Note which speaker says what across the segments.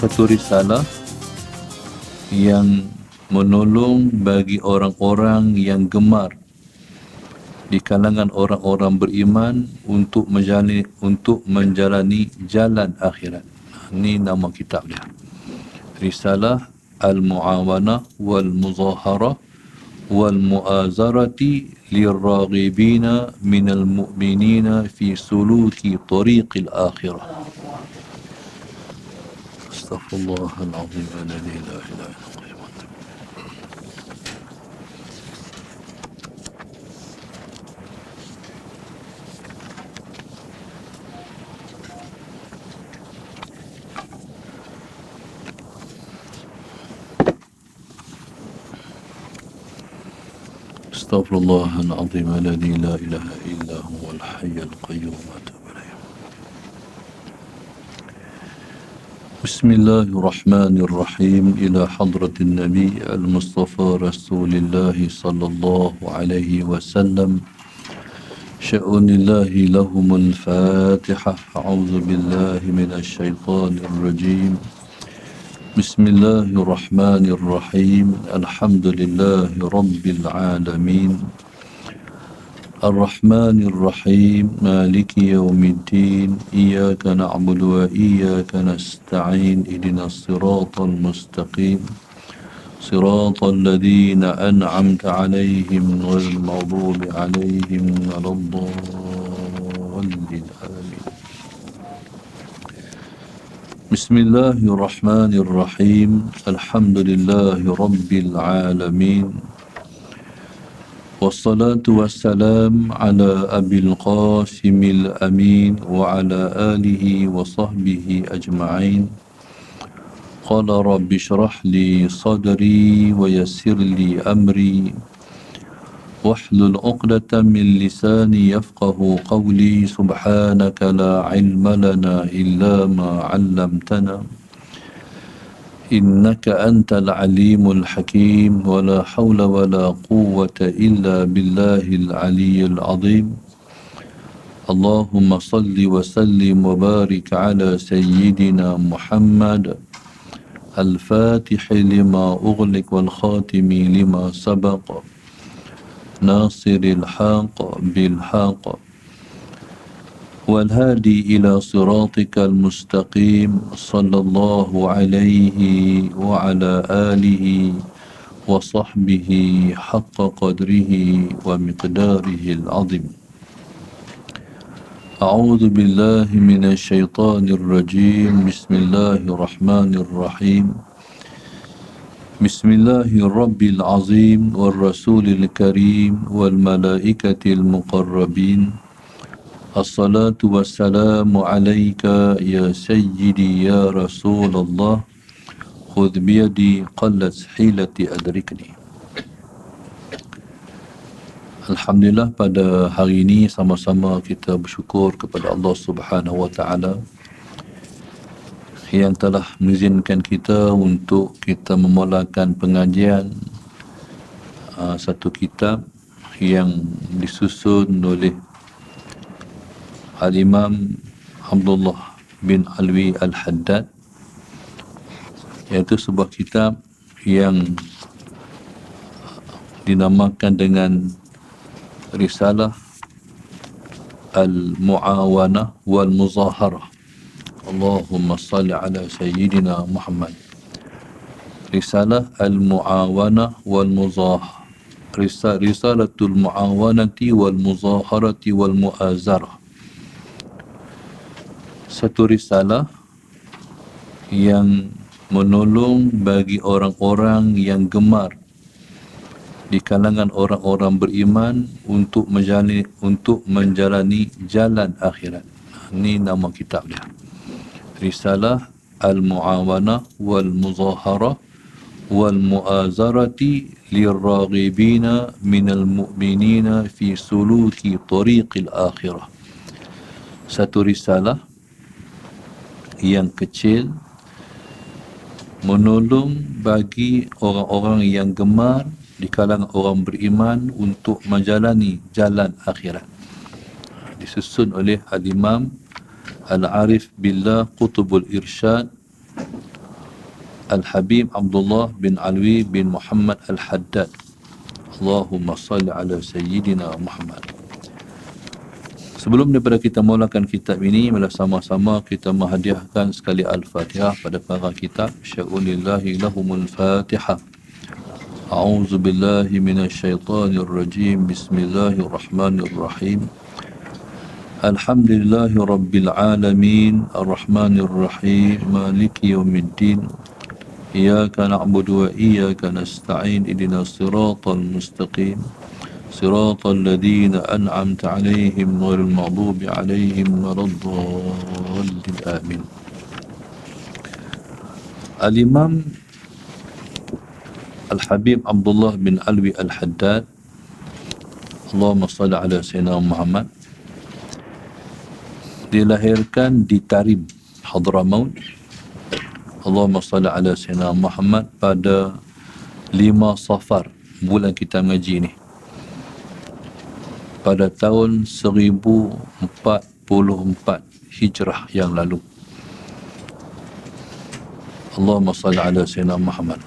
Speaker 1: satu risalah yang menolong bagi orang-orang yang gemar di kalangan orang-orang beriman untuk menjalani jalan akhirat. Ini nama kitab dia. Risalah Al-Mu'awanah wal-Muzaharah wal-Mu'azarati lirraghibina minal mu'minina fi suluki tariqil akhirah. Astaghfirullahaladzim alladzi la ilaha illa huwa. Astaghfirullahaladzim alladzi la ilaha illa huwal hayyul qayyum. Bismillahirrahmanirrahim. Ila hadratin Nabi al-Mustafa Rasulillah sallallahu alaihi wasallam. Sya'unillahi lahumul Fatihah. A'udzu billahi minasy syaithanir rajim. Bismillahirrahmanirrahim. Alhamdulillahi rabbil alamin. Ar-Rahmanir-Rahim. Maliki yaumiddin. Iyyaka na'budu wa iyyaka nasta'in. Ihdinas siratal mustaqim. Siratal ladzina an'amta 'alaihim ghairil maghdubi 'alaihim waladdallin. Amin. Bismillahirrahmanirrahim. Alhamdulillahi rabbil alamin. Wassalatu wassalam ala abil qasimil amin wa ala alihi wa sahbihi ajma'in. Qala rabbi syrah li sadri wa yassir li amri wahlul 'uqdatam min lisani yafqahu qawli. Subhanaka la ilma lana illa ma 'allamtana innaka antal alimul hakim. Wa la hawla wa la quwwata illa billahil aliyyil azim. Allahumma salli wa sallim wa barik ala sayyidina Muhammad al-fatih lima ughliq wal khatimi lima sabaq nasiril haq bil haq والهادي إلى صراطك المستقيم. صلى الله عليه وعلى آله وصحبه حق قدره ومقداره العظيم. أعوذ بالله من الشيطان الرجيم. بسم الله الرحمن الرحيم. بسم الله الرب العظيم والرسول الكريم والملائكة المقربين. Assalatu wassalamu alayka ya sayyidi ya Rasulullah. Khudh biyadi qallat hilati adrikni. Alhamdulillah, pada hari ini sama-sama kita bersyukur kepada Allah Subhanahu wa taala yang telah mengizinkan kita untuk kita memulakan pengajian satu kitab yang disusun oleh Al-Imam Abdullah bin Alwi Al-Haddad, iaitu sebuah kitab yang dinamakan dengan Risalah Al-Mu'awanah wal-Muzaharah. Allahumma salli ala Sayyidina Muhammad. Risalah Al-Mu'awanah wal-Muzaharah. Risalatul Mu'awanati wal-Muzaharati wal-Mu'azarah. Satu risalah yang menolong bagi orang-orang yang gemar di kalangan orang-orang beriman untuk menjalani jalan akhirat. Ini nama kitab dia. Risalah Al-Mu'awanah wal-Muzaharah wal-Mu'azarati lirraghibina minal mu'minina fi suluki tariqil akhirah. Satu risalah yang kecil menolong bagi orang-orang yang gemar di kalangan orang beriman untuk menjalani jalan akhirat. Disusun oleh Al-Imam Al-Arif Billah Qutubul Irsyad Al-Habib Abdullah bin Alwi bin Muhammad Al-Haddad. Allahumma salli ala Sayyidina Muhammad. Sebelum daripada kita mulakan kitab ini, mari sama-sama kita menghadiahkan sekali Al-Fatihah pada para kitab. Sya'unillahi lahumul Fatihah. A'udzu billahi minasyaitonir rajim. Bismillahirrahmanirrahim. Alhamdulillahi rabbil alamin, arrahmanir rahim, maliki yaumiddin. Iyyaka na'budu wa iyyaka nasta'in. Ihdinas siratal mustaqim. صراط الذين أنعمت عليهم غير المغضوب عليهم ولا الضالين آمين. Al-Imam Al-Habib Abdullah bin Alwi Al-Haddad, Allahumma salli ala Sayyidina Muhammad, dilahirkan di Tarim, Hadramaut. Allahumma salli ala Sayyidina Muhammad pada 5 Safar, bulan kita mengaji ni, pada tahun 1044 Hijrah yang lalu. Allahumma salli ala Sayyidina Muhammad.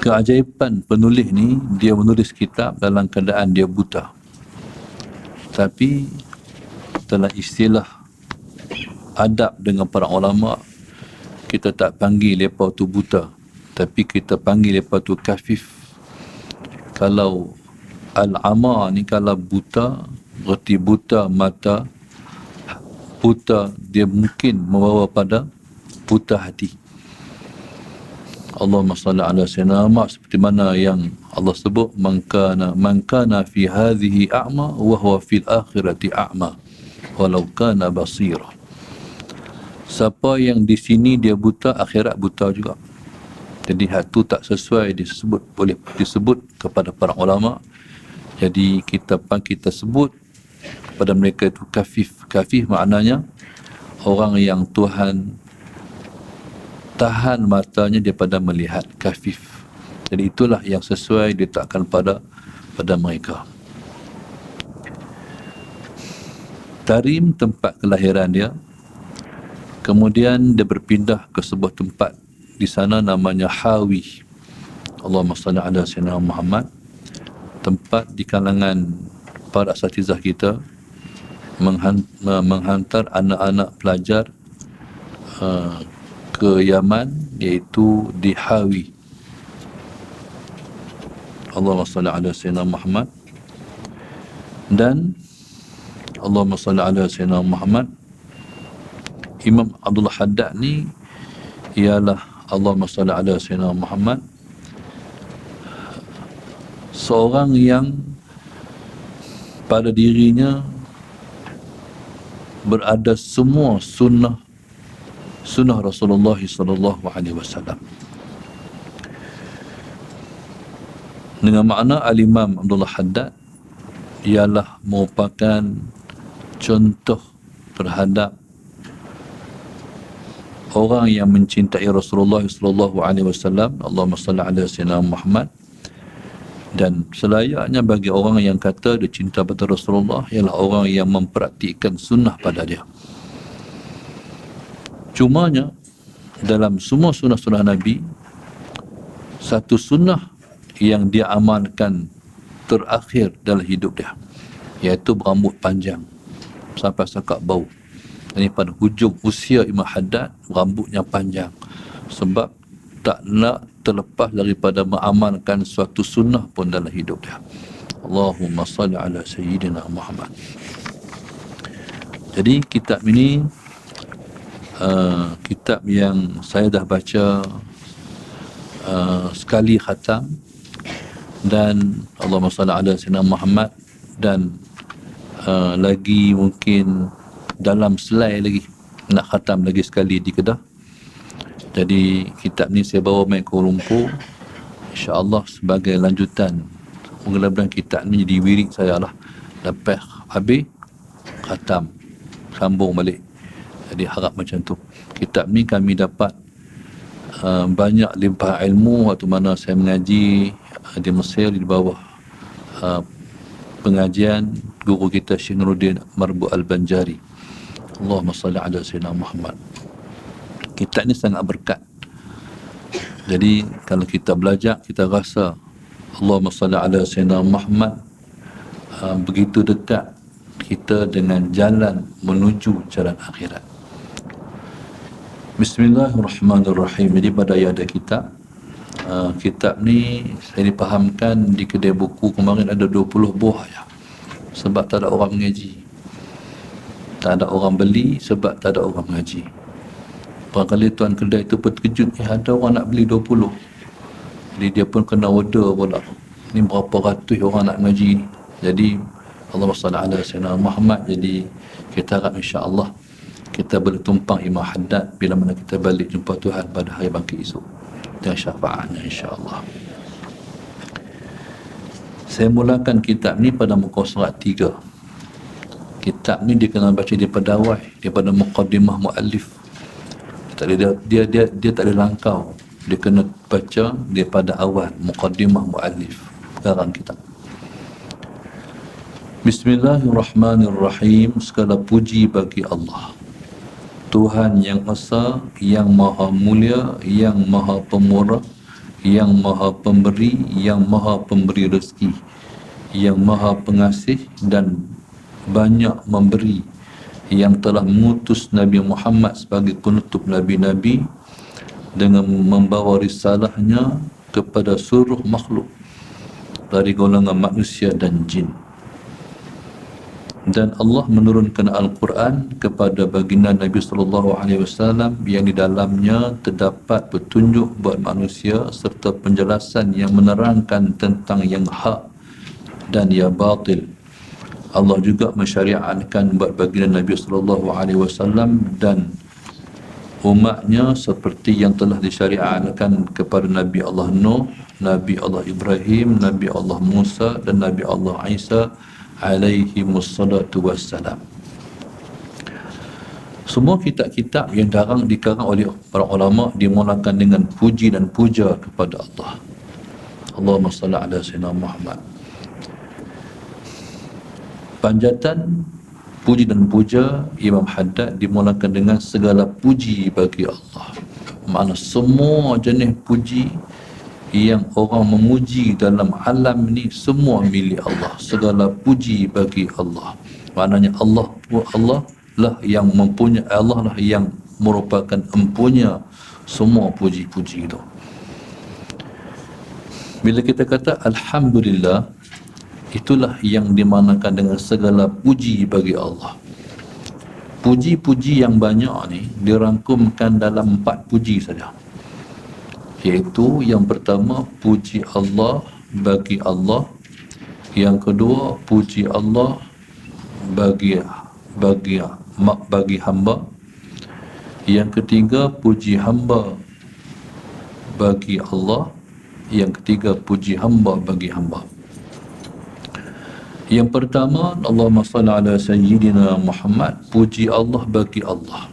Speaker 1: Keajaiban penulis ni, dia menulis kitab dalam keadaan dia buta. Tapi dalam istilah adab dengan para ulama, kita tak panggil mereka tu buta, tapi kita panggil mereka tu kafif. Kalau al-ama ni, kalau buta, berarti buta mata, buta dia mungkin membawa pada buta hati. Allahumma salli ala Sayyidina Muhammad, seperti mana yang Allah sebut, man kana fi hadhihi a'ma wa huwa fil akhirati a'ma walau kana basira. Siapa yang di sini dia buta, akhirat buta juga. Jadi hak tu tak sesuai disebut, boleh disebut kepada para ulama. Jadi kita sebut kepada mereka itu kafif. Kafif maknanya orang yang Tuhan tahan matanya daripada melihat, kafif. Jadi itulah yang sesuai diletakkan pada mereka. Tarim tempat kelahiran dia. Kemudian dia berpindah ke sebuah tempat di sana namanya Hawi. Allahumma salli ala Sayyidina Muhammad. Tempat di kalangan para asatizah kita menghantar anak-anak pelajar ke Yaman, iaitu di Hawi. Allahumma salli ala Sayyidina Muhammad. Dan Allahumma salli ala Sayyidina Muhammad, Imam Abdullah Haddad ni ialah, Allahumma salli ala Sayyidina Muhammad, seorang yang pada dirinya berada semua sunnah Rasulullah sallallahu alaihi wasallam. Dengan makna Al-Imam Abdullah Haddad ialah merupakan contoh terhadap orang yang mencintai Rasulullah sallallahu alaihi wasallam. Allahumma salli ala Sayyidina Muhammad. Dan selayaknya bagi orang yang kata dia cinta pada Rasulullah ialah orang yang mempraktikkan sunnah pada dia. Cumanya dalam semua sunnah-sunnah Nabi, satu sunnah yang dia amalkan terakhir dalam hidup dia, iaitu berambut panjang sampai sakak bau. Ini pada hujung usia Imam Haddad, rambutnya panjang, sebab tak nak terlepas daripada mengamalkan suatu sunnah pun dalam hidup dia. Allahumma salli ala Sayyidina Muhammad. Jadi kitab ini kitab yang saya dah baca sekali khatam, dan Allahumma salli ala Sayyidina Muhammad, dan lagi mungkin dalam selai lagi nak khatam lagi sekali di Kedah. Jadi kitab ni saya bawa main Kuala Lumpur, insya-Allah sebagai lanjutan penggelabaran kitab ni jadi wirid saya lah. Lepas habis khatam, sambung balik. Jadi harap macam tu. Kitab ni kami dapat banyak limpah ilmu waktu mana saya mengaji di Mesir di bawah pengajian guru kita Syekh Nuruddin Marbu Al-Banjari. Allahumma salli ala Sayyidina Muhammad. Kitab ni sangat berkat. Jadi kalau kita belajar, kita rasa Allahumma salli ala Sayyidina Muhammad, begitu dekat kita dengan jalan menuju jalan akhirat. Bismillahirrahmanirrahim. Jadi pada ada kitab, kitab ni saya dipahamkan di kedai buku kemarin ada 20 buah ya. Sebab tak ada orang mengaji, tak ada orang beli sebab tak ada orang mengaji. Barangkali tuan kedai tu pun terkejut, ada orang nak beli 20. Jadi dia pun kena order pula, ni berapa ratus orang nak mengaji ni. Jadi Allahumma salli ala Sayyidina Muhammad. Jadi kita harap insya-Allah kita boleh tumpang Imam Haddad bila mana kita balik jumpa Tuhan pada hari bangkit esok dengan syafaatnya insya-Allah. Saya mulakan kitab ni pada muka surat 3. Kitab ni dia kena baca daripada awal, daripada muqaddimah muallif. Dia tak ada langkau. Dia kena baca daripada awal, muqaddimah muallif garang kitab. Bismillahirrahmanirrahim. Segala puji bagi Allah, Tuhan yang Esa, yang Maha Mulia, yang Maha Pemurah, yang Maha Pemberi, yang Maha Pemberi rezeki, yang Maha Pengasih dan banyak memberi, yang telah mengutus Nabi Muhammad sebagai penutup Nabi-Nabi dengan membawa risalahnya kepada seluruh makhluk dari golongan manusia dan jin. Dan Allah menurunkan Al-Quran kepada baginda Nabi SAW yang di dalamnya terdapat petunjuk buat manusia serta penjelasan yang menerangkan tentang yang hak dan yang batil. Allah juga mensyariatkan buat baginda Nabi SAW dan umatnya seperti yang telah disyariatkan kepada Nabi Allah Nuh, Nabi Allah Ibrahim, Nabi Allah Musa dan Nabi Allah Isa alaihi wassalatu wassalam. Semua kitab-kitab yang dikarang oleh para ulama dimulakan dengan puji dan puja kepada Allah. Allahumma salli ala Sayyidina Muhammad. Panjatan, puji dan puja Imam Haddad dimulakan dengan segala puji bagi Allah. Makna semua jenis puji yang orang memuji dalam alam ni semua milik Allah. Segala puji bagi Allah. Maknanya Allah lah yang mempunyai, Allah lah yang merupakan empunya semua puji-puji itu. Bila kita kata Alhamdulillah, itulah yang dimanakan dengan segala puji bagi Allah. Puji-puji yang banyak ni dirangkumkan dalam 4 puji saja. Iaitu yang pertama puji Allah bagi Allah, yang kedua puji Allah bagi hamba, yang ketiga puji hamba bagi Allah, yang ketiga puji hamba bagi hamba. Yang pertama, Allahumma salli ala Sayyidina Muhammad, puji Allah bagi Allah.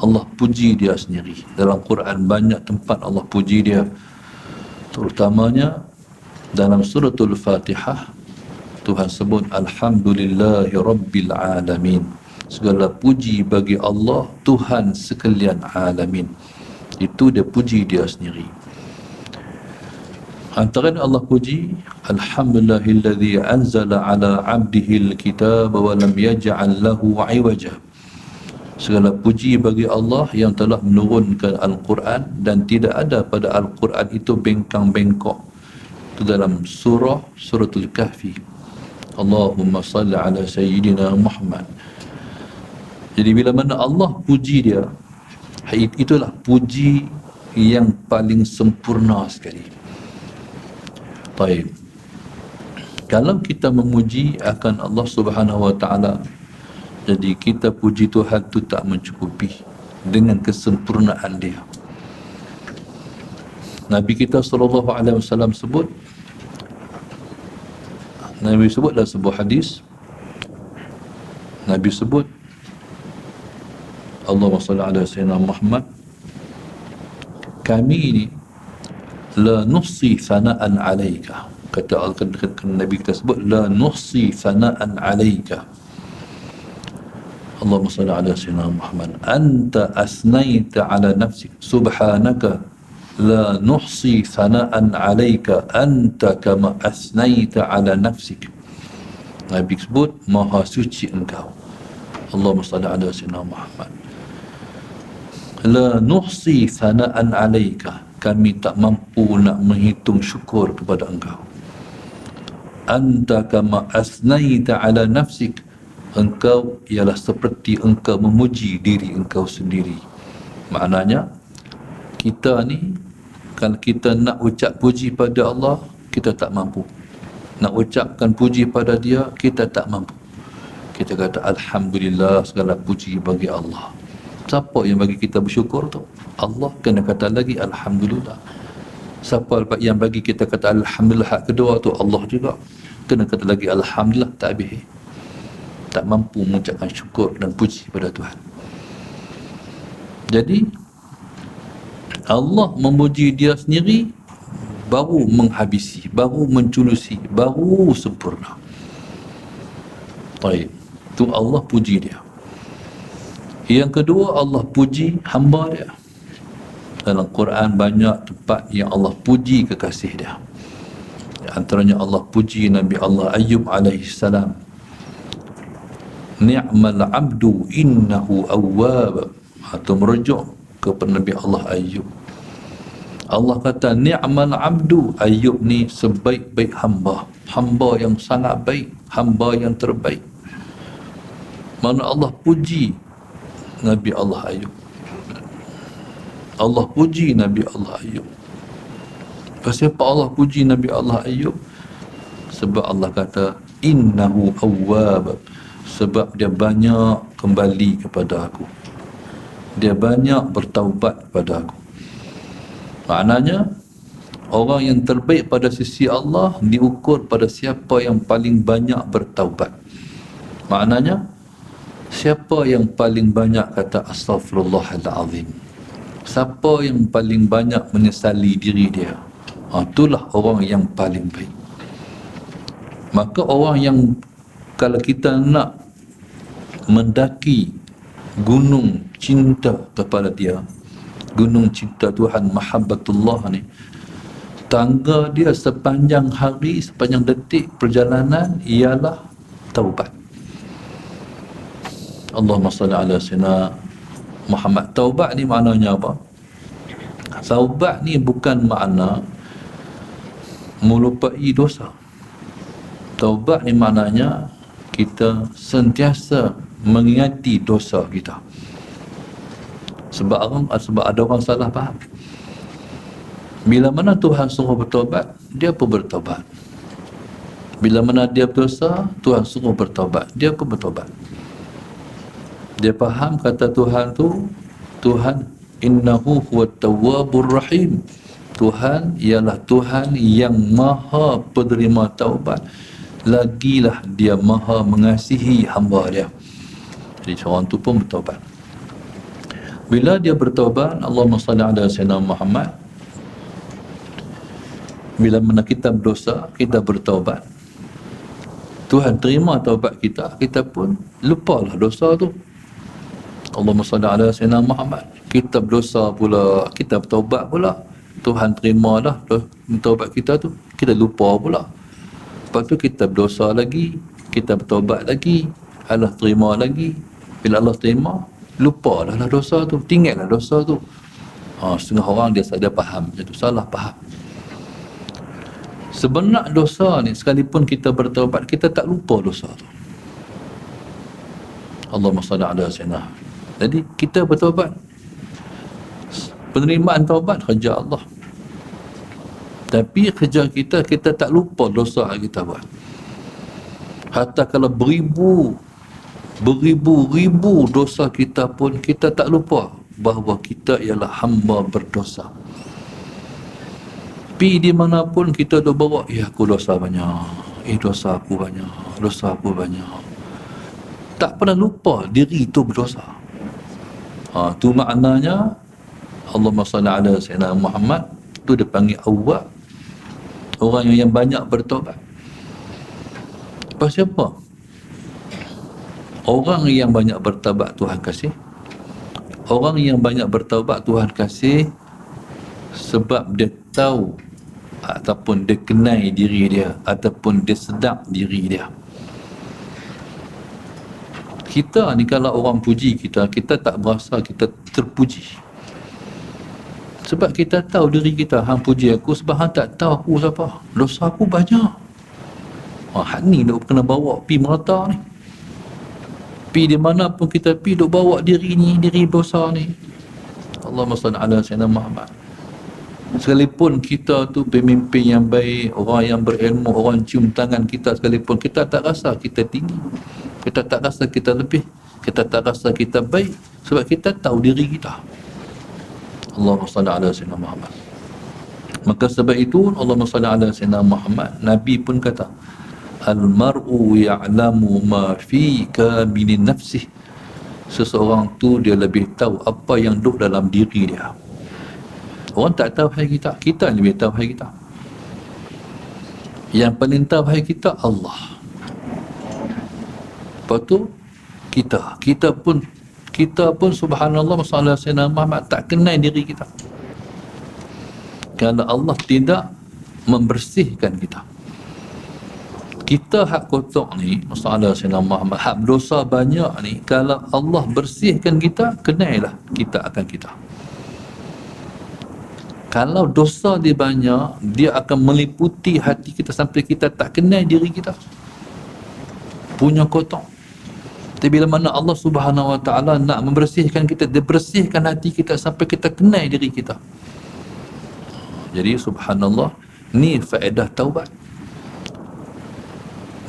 Speaker 1: Allah puji dia sendiri. Dalam Quran banyak tempat Allah puji dia. Terutamanya dalam suratul Fatihah, Tuhan sebut Alhamdulillahi Rabbil Alamin. Segala puji bagi Allah, Tuhan sekalian alamin. Itu dia puji dia sendiri. Antara Allah puji, Alhamdulillahilladzi anzala ala abdihil kitab wa lam yaj'al lahu 'iwaja. Segala puji bagi Allah yang telah menurunkan Al-Quran dan tidak ada pada Al-Quran itu bengkang-bengkok. Itu dalam suratul Kahfi. Allahumma salli ala Sayyidina Muhammad. Jadi bila mana Allah puji dia, itulah puji yang paling sempurna sekali. Baik. Kalau kita memuji akan Allah Subhanahu wa taala, jadi kita puji Tuhan itu tak mencukupi dengan kesempurnaan dia. Nabi kita SAW sebut, Nabi sebut dalam sebuah hadis, Nabi sebut Allahumma salli ala Sayyidina Muhammad, kami ini la nuhsi thana'an alaika. Kata Nabi kita sebut la nuhsi thana'an alaika. Allahumma salli ala sayyidina Muhammad. Anta asnaita ala nafsik subhanaka la nuhsi thana'an alaika anta kama asnaita ala nafsik. Nabi sebut, maha suci engkau. Allahumma salli ala sayyidina Muhammad. La nuhsi thana'an alaika, kami tak mampu nak menghitung syukur kepada engkau. Anta kama asnaita ala nafsik, engkau ialah seperti engkau memuji diri engkau sendiri. Maknanya, kita ni kalau kita nak ucap puji pada Allah, kita tak mampu. Nak ucapkan puji pada dia, kita tak mampu. Kita kata alhamdulillah, segala puji bagi Allah. Siapa yang bagi kita bersyukur tu? Allah. Kena kata lagi alhamdulillah. Siapa yang bagi kita kata alhamdulillah hak kedua tu? Allah juga. Kena kata lagi alhamdulillah, tak habis. Tak mampu mengucapkan syukur dan puji pada Tuhan. Jadi Allah memuji dia sendiri, baru menghabisi, baru menculusi, baru sempurna. Baik, tu Allah puji dia. Yang kedua, Allah puji hamba dia. Dalam Quran banyak tempat yang Allah puji kekasih dia. Antaranya Allah puji Nabi Allah Ayyub alaihi salam. Ni'mal abdu innahu awwab. Atau merujuk kepada Nabi Allah Ayyub. Allah kata ni'mal abdu, Ayyub ni sebaik-baik hamba. Hamba yang sangat baik, hamba yang terbaik. Mana Allah puji Nabi Allah Ayyub. Allah puji Nabi Allah Ayyub. Kenapa Allah puji Nabi Allah Ayyub? Sebab Allah kata innahu awwab, sebab dia banyak kembali kepada aku, dia banyak bertaubat kepada aku. Maknanya orang yang terbaik pada sisi Allah diukur pada siapa yang paling banyak bertaubat. Maknanya siapa yang paling banyak kata astaghfirullahalazim, siapa yang paling banyak menyesali diri dia, itulah orang yang paling baik. Maka orang yang, kalau kita nak mendaki gunung cinta kepada dia, gunung cinta Tuhan, mahabbatullah ni, tangga dia sepanjang hari, sepanjang detik perjalanan ialah taubat. Allahumma salli ala sayyidina Muhammad. Taubat ni maknanya apa? Taubat ni bukan makna melupai dosa. Taubat ni maknanya kita sentiasa mengingati dosa kita. Sebab ada orang salah faham. Bila mana Tuhan suruh bertaubat, dia pun bertaubat. Bila mana dia berdosa, Tuhan suruh bertaubat, dia pun bertaubat. Dia faham kata Tuhan tu, Tuhan innahu huwat tawwabur rahim. Tuhan ialah Tuhan yang maha penerima taubat, lagilah dia maha mengasihi hamba dia. Jadi seorang tu pun bertaubat. Bila dia bertaubat, Allahumma salli ala sayyidina Muhammad, bila mana kita berdosa, kita bertaubat, Tuhan terima taubat kita, kita pun lupalah dosa tu. Allahumma salli ala sayyidina Muhammad, kita berdosa pula, kita bertaubat pula, Tuhan terimalah taubat kita tu, kita lupa pula. Lepas tu kita berdosa lagi, kita bertaubat lagi, Allah terima lagi. Bila Allah terima, lupa dah dosa tu, tinggallah dosa tu. Setengah orang dia faham macam tu, salah faham. Sebenar dosa ni, sekalipun kita bertaubat, kita tak lupa dosa tu. Allahumma salli ala sayyidina. Jadi kita bertaubat, penerimaan taubat kerja Allah. Tapi kerja kita, kita tak lupa dosa yang kita buat. Hatta kalau beribu dosa kita pun, kita tak lupa bahawa kita ialah hamba berdosa. Pi di mana pun kita dah bawa, aku dosa banyak, dosa aku banyak. Tak pernah lupa diri itu berdosa. Tu maknanya Allahumma salli ala sayyidina Muhammad, tu dia panggil awwab, orang yang banyak bertobat. Pasal apa? Orang yang banyak bertaubat Tuhan kasih. Orang yang banyak bertaubat Tuhan kasih sebab dia tahu ataupun dia kenal diri dia, ataupun dia sedar diri dia. Kita ni kalau orang puji kita, kita tak berasa kita terpuji. Sebab kita tahu diri kita, hang puji aku sebab hang tak tahu aku siapa. Dosa aku banyak. Hang ni duk kena bawa pi merata ni. Pi di mana pun kita pi duk bawa diri ni, diri dosa ni. Allahumma salli ala sayyidina Muhammad. Sekalipun kita tu pemimpin yang baik, orang yang berilmu, orang cium tangan kita sekalipun, kita tak rasa kita tinggi, kita tak rasa kita lebih, kita tak rasa kita baik, sebab kita tahu diri kita. Allahumma salli ala sayyidina Muhammad. Maka sebab itu Allahumma salli ala sayyidina Muhammad, Nabi pun kata, al-mar'u ya'lamu ma fika min nafsih. Seseorang tu dia lebih tahu apa yang duduk dalam diri dia. Orang tak tahu hal kita, kita lebih tahu hal kita. Yang paling tahu hal kita Allah. Lepas tu kita pun subhanallah masalah Sayyidina Muhammad tak kenal diri kita. Kerana Allah tidak membersihkan kita. Kita hak kotor ni, masalah Sayyidina Muhammad, hak dosa banyak ni, kalau Allah bersihkan kita, kenailah kita akan kita. Kalau dosa dia banyak, dia akan meliputi hati kita sampai kita tak kenal diri kita. Punya kotor. Tapi bila mana Allah Subhanahu Wa Taala nak membersihkan kita, dia bersihkan hati kita sampai kita kenal diri kita. Jadi subhanallah, ni faedah taubat.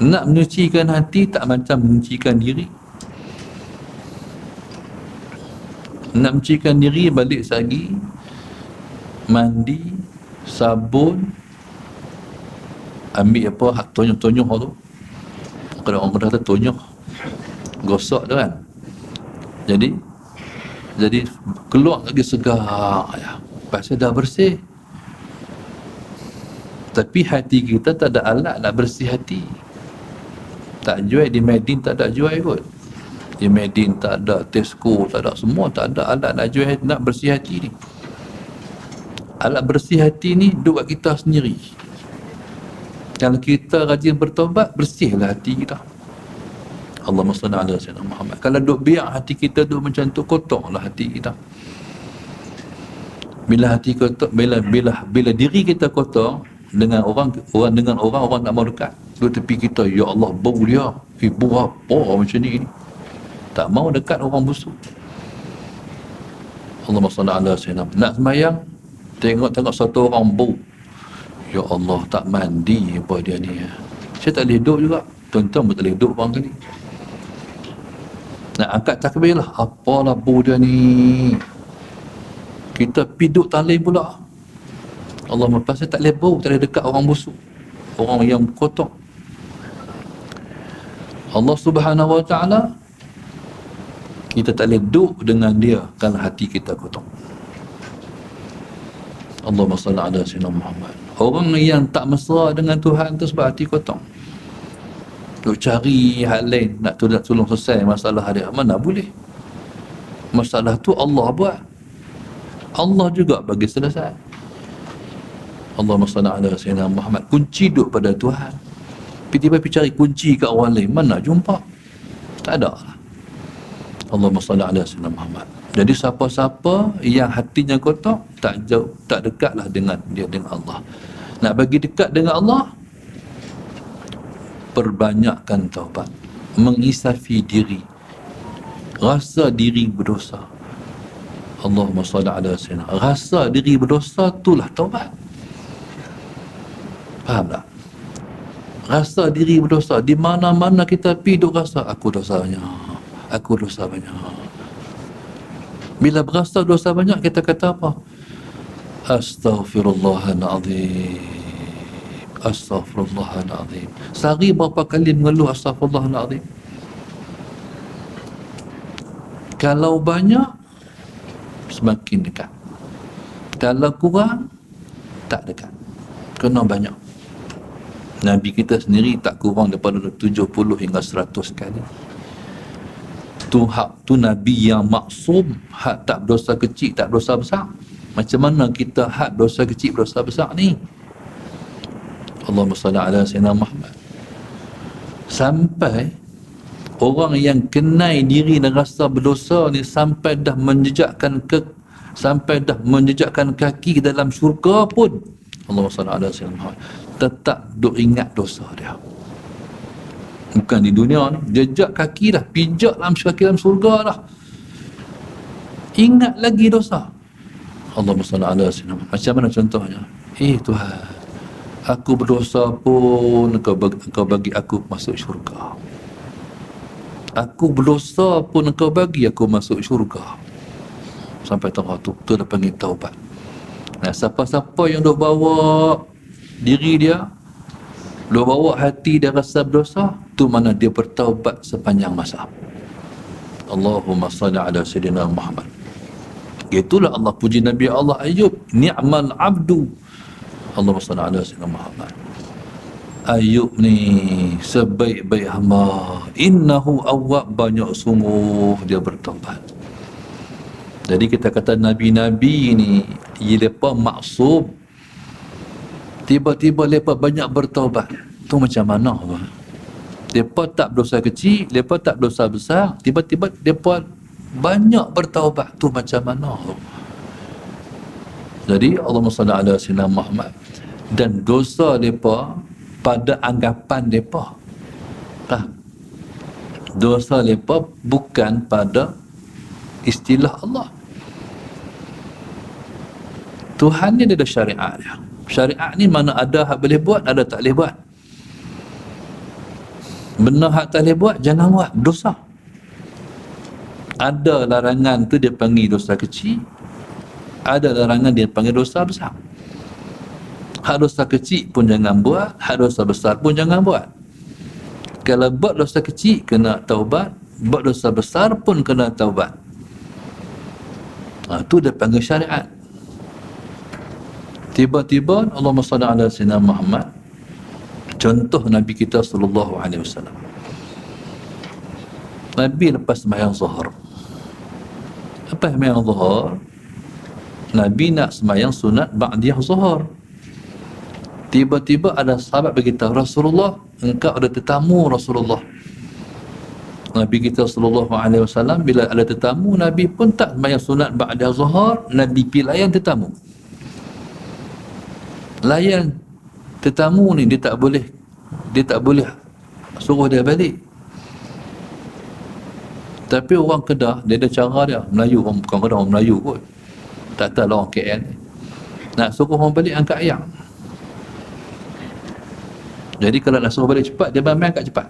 Speaker 1: Nak menyucikan hati tak macam menyucikan diri. Nak menyucikan diri balik lagi, mandi, sabun, ambil apa, hak tonyoh-tonyoh tu. Kalau orang kata tonyoh, gosok tu kan. Jadi keluar lagi segar ya. Pasal dah bersih. Tapi hati kita tak ada alat nak bersih hati. Tak jual di Medin, tak ada jual kot. Di Medin tak ada, Tesco tak ada, semua tak ada alat nak jual, nak bersih hati ni. Alat bersih hati ni duduk kat kita sendiri. Kalau kita rajin bertaubat, bersihlah hati kita. Allahumma salli ala sayyidina Muhammad. Kalau duduk biar hati kita duduk macam tu, kotorlah hati kita. Bila hati kotor, bila diri kita kotor, dengan orang tak mau dekat. Duduk tepi kita, ya Allah, bau dia. Bau apa macam ni? Tak mau dekat orang busuk. Allahumma salli ala sayyidina. Nak sembahyang, tengok satu orang bau. Ya Allah, tak mandi apa dia ni. Saya tak boleh duduk juga. Tuan-tuan pun tak boleh duduk barangkali. Nak angkat takbir lah. Apalah bau dia ni. Kita piduk talih pula. Allah pasal tak boleh bau, tak boleh dekat orang busuk, orang yang kotor. Allah Subhanahu Wa Taala, kita tak boleh duduk dengan dia kalau hati kita kotor. Allahumma salli ala sayyidina Muhammad. Orang yang tak mesra dengan Tuhan tu sebab hati kotor. Duk cari hal lain nak tolong selesai masalah dia. Mana boleh? Masalah tu Allah buat. Allah juga bagi selesai. Allahumma salli ala sayyidina Muhammad. Kunci duduk pada Tuhan. Tiba-tiba pergi cari kunci kat orang lain, mana jumpa? Tak ada lah. Allahumma salli ala sayyidina Muhammad. Jadi siapa-siapa yang hatinya kotor, tak jauh, tak dekatlah dengan dia, dengan Allah. Nak bagi dekat dengan Allah, perbanyakkan taubat, mengisafi diri, rasa diri berdosa. Allahumma salli ala sayyidina. Rasa diri berdosa itulah taubat. Faham tak? Rasa diri berdosa. Di mana-mana kita pergi duk rasa, aku dosa banyak, aku dosa banyak. Bila berasa dosa banyak, kita kata apa? Astaghfirullahaladzim, astaghfirullahaladzim. Sehari berapa kali mengeluh astaghfirullahaladzim? Kalau banyak, semakin dekat. Kalau kurang, tak dekat. Kena banyak. Nabi kita sendiri tak kurang daripada 70 hingga 100 kali. tu Nabi yang maksum, hak tak berdosa kecil, tak berdosa besar. Macam mana kita hak dosa kecil, berdosa besar ni? Allahumma salli ala Sayyidina Muhammad. Sampai orang yang kenal diri dan rasa berdosa ni sampai dah menjejakkan kaki ke dalam syurga pun, Allahumma salli ala Sayyidina Muhammad, tetap duk ingat dosa dia. Bukan di dunia ni, jejak kaki dah, pijak dalam kaki dalam surga dah, ingat lagi dosa. Allahumma salli ala Sayyidina Muhammad. Macam mana contohnya? Tuhan, aku berdosa pun Engkau bagi aku masuk syurga. Aku berdosa pun Engkau bagi aku masuk syurga. Sampai tengah tu dah panggil taubat. Nah, siapa-siapa yang duk bawa diri dia, duk bawa hati dia rasa berdosa, tu mana dia bertaubat sepanjang masa. Allahumma salli ala Sayyidina Muhammad. Itulah Allah puji Nabi Allah Ayub, ni'mal abdu. Allahumma salli ala Sayyidina Muhammad. Ayub ni sebaik-baik hamba, innahu awwab, banyak sungguh dia bertaubat. Jadi kita kata Nabi-Nabi ni mereka maksum, tiba-tiba mereka banyak bertaubat. Tu macam mana? Mereka tak berdosa kecil, mereka tak berdosa besar, tiba-tiba mereka banyak bertaubat. Tu macam mana? Jadi Allahumma salli ala Sayyidina Muhammad. Dan dosa mereka pada anggapan mereka, dosa mereka bukan pada istilah Allah. Tuhan ni dia ada syariat dia. Syariat ni mana ada hak boleh buat, ada tak boleh buat. Benda hak tak boleh buat, jangan buat, dosa. Ada larangan tu dia panggil dosa kecil, ada larangan dia panggil dosa besar. Hak dosa kecil pun jangan buat, hak dosa besar pun jangan buat. Kalau buat dosa kecil kena taubat, buat dosa besar pun kena taubat. Tu dia panggil syariat. Tiba-tiba Allahumma salli ala Sayyidina Muhammad, contoh Nabi kita sallallahu alaihi wasallam. Nabi lepas sembahyang zuhur. Lepas sembahyang zuhur, Nabi nak sembahyang sunat ba'diyah zuhur. Tiba-tiba ada sahabat beritahu, Rasulullah, engkau ada tetamu Rasulullah. Nabi kita sallallahu alaihi wasallam bila ada tetamu, Nabi pun tak sembahyang sunat ba'diyah zuhur, Nabi pergi layan tetamu. Layan tetamu ni, dia tak boleh suruh dia balik. Tapi orang Kedah, dia ada cara dia. Melayu, orang bukan Kedah, orang Melayu kot. Tak tahu lah orang KL ni. Nak suruh orang balik, angkat ayam. Jadi kalau nak suruh balik cepat, dia main angkat cepat.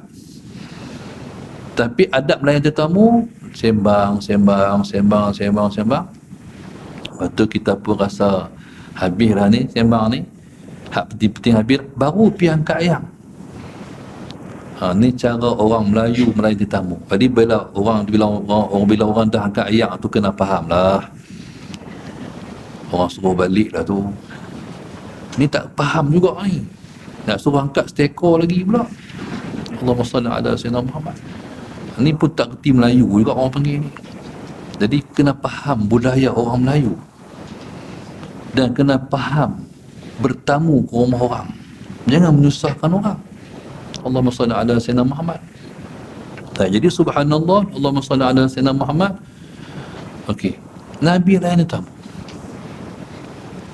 Speaker 1: Tapi adab melayan tetamu, sembang. Lepas tu kita pun rasa habis lah ni, sembang ni. Hak penting-penting habis, baru pergi angkat ayam. Ni cara orang Melayu melayan tetamu. Jadi bila orang dah angkat ayam tu, kena faham lah. Orang suruh balik lah tu. Ni tak faham juga ni. Nak suruh angkat seekor lagi pula. Allahumma salli ala Sayyidina Muhammad. Ni pun tak kerti Melayu juga orang panggil ni. Jadi kena faham budaya orang Melayu. Dan kena faham bertamu ke rumah orang. Jangan menyusahkan orang. Allahumma salli ala Sayyidina Muhammad. Jadi subhanallah, Allahumma salli ala Sayyidina Muhammad. Okey. Nabi layan tetamu.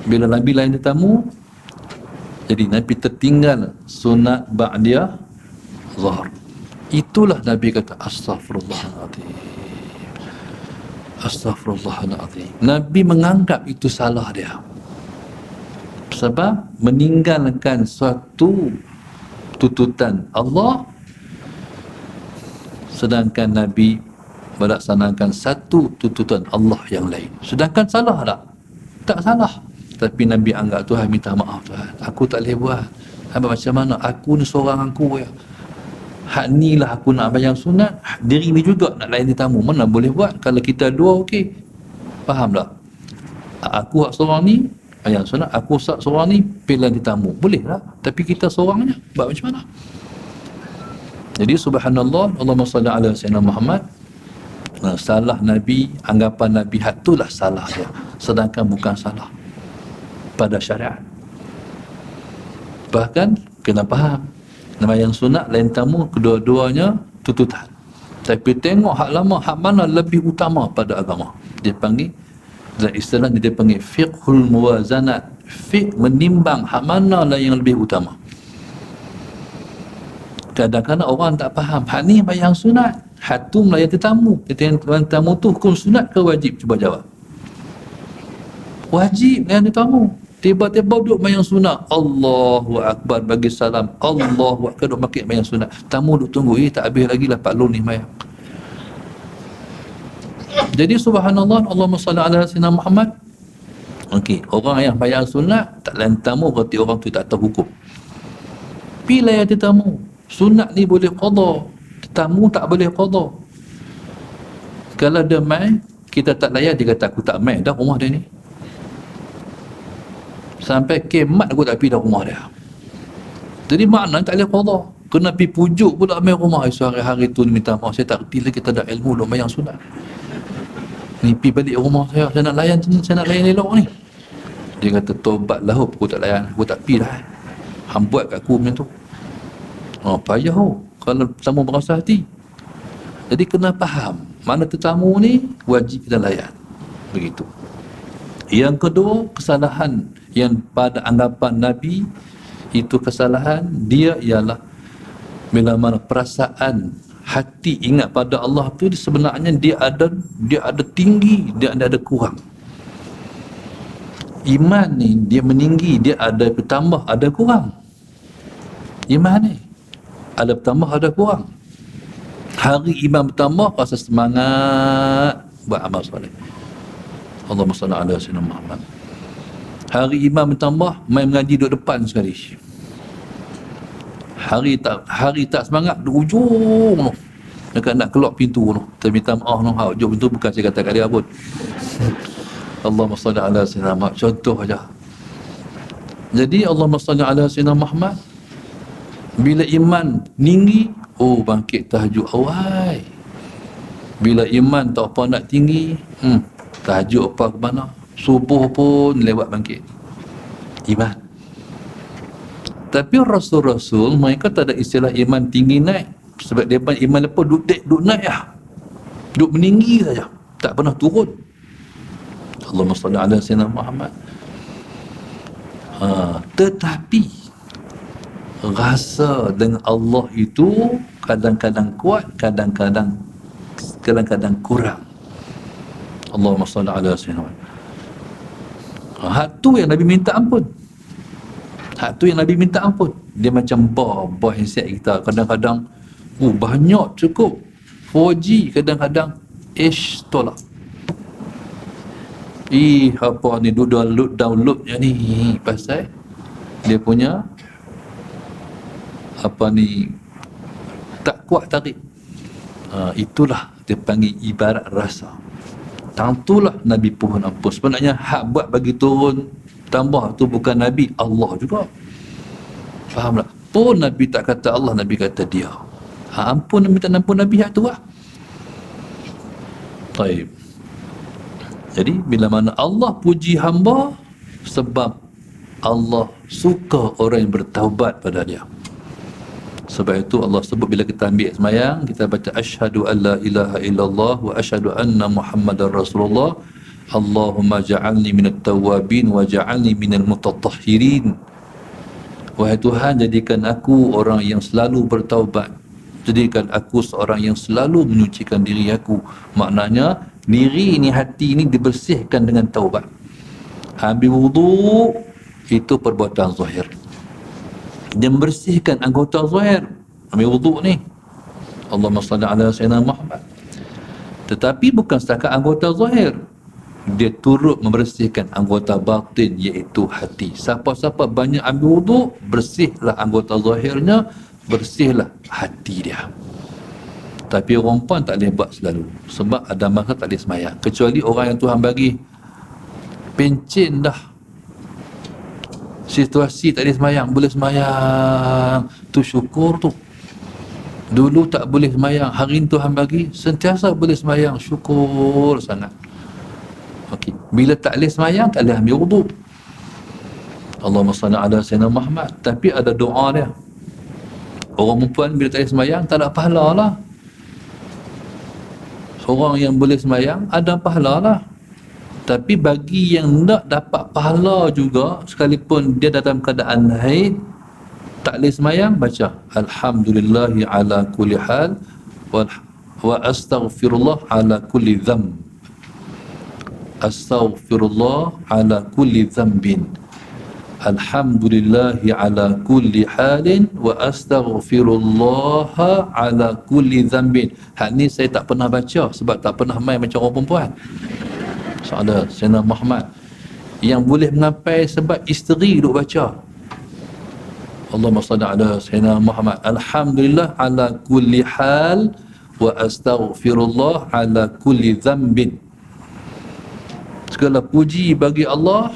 Speaker 1: Bila Nabi layan tetamu, jadi Nabi tertinggal sunat ba'diyah zuhur. Itulah Nabi kata astaghfirullahaladzim. Astaghfirullahaladzim. Nabi menganggap itu salah dia. Sebab meninggalkan suatu tuntutan Allah, sedangkan Nabi melaksanakan satu tuntutan Allah yang lain. Sedangkan salah tak? Tak salah. Tapi Nabi anggap, Tuhan minta maaf Tuhan, aku tak boleh buat. Macam mana? Aku ni seorang aku ya. Hak ni lah aku nak bayang sunat, diri ni juga nak layan tetamu. Mana boleh buat? Kalau kita dua okey. Faham tak? Aku hak seorang ni bayang sunat, aku hak seorang ni pilihan tetamu. Boleh lah. Tapi kita seorangnya buat macam mana? Jadi subhanallah, Allahumma salli ala Sayyidina Muhammad. Salah Nabi, anggapan Nabi itulah salah dia, sedangkan bukan salah pada syariat. Bahkan kena faham, sembahyang sunat lain tamu, kedua-duanya tuntutan. Tapi tengok hak lama, hak mana lebih utama pada agama. Dia panggil, dan istilah dia panggil fiqhul muwazanat. Fiqh menimbang hak mana lah yang lebih utama. Kadang-kadang orang tak faham, hak ni bayang sunat, hak tu melayan tetamu. Melayan tetamu tu hukum sunat ke wajib? Cuba jawab. Wajib melayan tetamu. Tiba-tiba duduk bayang sunat, Allahu Akbar, bagi salam, Allahu Akbar, duduk makin bayang sunat. Tamu duduk tunggu, tak habis lagi lah Pak Lun ni bayang. Jadi subhanallah, Allahumma salli ala sayyidina Muhammad. Okey, orang yang bayang sunat tak layan tetamu, berarti orang tu tak tahu hukum. Bila yang tetamu, sunat ni boleh qada, tetamu tak boleh qada. Kalau dia mai, kita tak layan, dia kata aku tak mai dah rumah dia ni. Sampai kemat aku tak pergi dah rumah dia. Jadi makna tak boleh qada. Kena pergi pujuk pula mai rumah. Hari-hari tu minta maaf, saya tak reti lagi, kita ada ilmu nak bayang sunat. Ni pergi balik rumah saya nak layan sini, saya nak layan elok ni. Dia kata tobatlah, aku tak layan, aku tak pergi dah. Hang buat kat aku macam tu. Payah kalau tetamu berasa hati. Jadi kena faham, mana tetamu ni wajib kita layan. Begitu. Yang kedua, kesalahan yang pada anggapan Nabi itu kesalahan dia ialah bila mana perasaan hati ingat pada Allah tu sebenarnya dia ada tinggi, dia ada kurang. Iman ni dia meninggi, dia ada bertambah, ada kurang. Iman ni ada bertambah, ada kurang. Hari iman bertambah, rasa semangat buat amal soleh. Allahumma salli ala sayyidina Muhammad. Hari iman bertambah, main mengaji duduk depan sekali. Hari tak semangat, di ujung tu, dekat nak keluar pintu tu, saya minta maaf tu, ujung pintu bukan saya kata kat dia pun. Allahumma salli ala sayyidina Muhammad, contoh aja. Jadi Allahumma salli ala sayyidina Muhammad, bila iman tinggi, bangkit tahajud awal. Bila iman tak apa nak tinggi, tahajud apa ke mana, subuh pun lewat bangkit iman. Tapi Rasul-Rasul mereka tak ada istilah iman tinggi naik, sebab dia iman lepas duduk naik lah, duduk meninggi saja, tak pernah turun. Allahumma salli ala sayyidina Muhammad. Tetapi rasa dengan Allah itu kadang-kadang kuat, kadang-kadang kurang. Allahumma salli ala sayyidina Muhammad. Hak tu yang Nabi minta ampun. Dia macam bah handset kita. Kadang-kadang banyak cukup 4G, kadang-kadang tolak. Apa ni download yang ni, pasal dia punya apa ni tak kuat tarik. Itulah dia panggil ibarat rasa. Tentulah Nabi pohon ampun. Sebenarnya hak buat bagi turun tambah tu bukan Nabi, Allah juga. Faham tak? Pun Nabi tak kata Allah, Nabi kata dia. Ampun, minta ampun Nabi hak tu lah. Baik. Jadi bila mana Allah puji hamba, sebab Allah suka orang yang bertaubat pada dia. Sebab itu Allah sebut bila kita ambil sembahyang, kita baca asyhadu an la ilaha illallah wa asyhadu anna Muhammadar Rasulullah. Allahumma ja'alni minat tawabin wa ja'alni minal mutatahhirin. Wahai Tuhan, jadikan aku orang yang selalu bertaubat, jadikan aku seorang yang selalu menyucikan diri aku. Maknanya diri ni, hati ni dibersihkan dengan taubat. Ambil wudu itu perbuatan zahir, dia membersihkan anggota zahir. Ambil wuduk ni, Allahumma salli ala sayyidina Muhammad. Tetapi bukan setakat anggota zahir, dia turut membersihkan anggota batin, iaitu hati. Siapa-siapa banyak ambil wuduk, bersihlah anggota zahirnya, bersihlah hati dia. Tapi orang pun tak boleh buat selalu, sebab ada masa tak boleh semayang, kecuali orang yang Tuhan bagi pencen dah, situasi tak boleh semayang, boleh semayang, tu syukur tu. Dulu tak boleh semayang, hari ni Tuhan bagi, sentiasa boleh semayang, syukur sangat. Okey, bila tak boleh semayang, tak boleh ambil wudu. Allahumma salli ala Sayyidina Muhammad. Tapi ada doa dia. Orang perempuan bila tak boleh semayang, tak ada pahala lah. Orang yang boleh semayang, ada pahala lah. Tapi bagi yang tak dapat pahala juga, sekalipun dia dalam keadaan haid, tak boleh semayang, baca Alhamdulillahi ala kulli hal wa astaghfirullah ala kulli dhanb. Astaghfirullah ala kulli dhanbin. Alhamdulillahi ala kulli halin wa astaghfirullah ala kulli dhanbin. Hal ni saya tak pernah baca sebab tak pernah main macam orang perempuan. Soalan Sayyidina Muhammad yang boleh mengapai sebab isteri duk baca Allahumma salli ala Sayyidina Muhammad. Alhamdulillah ala kulli hal wa astaghfirullah ala kulli dhanbin. Segala puji bagi Allah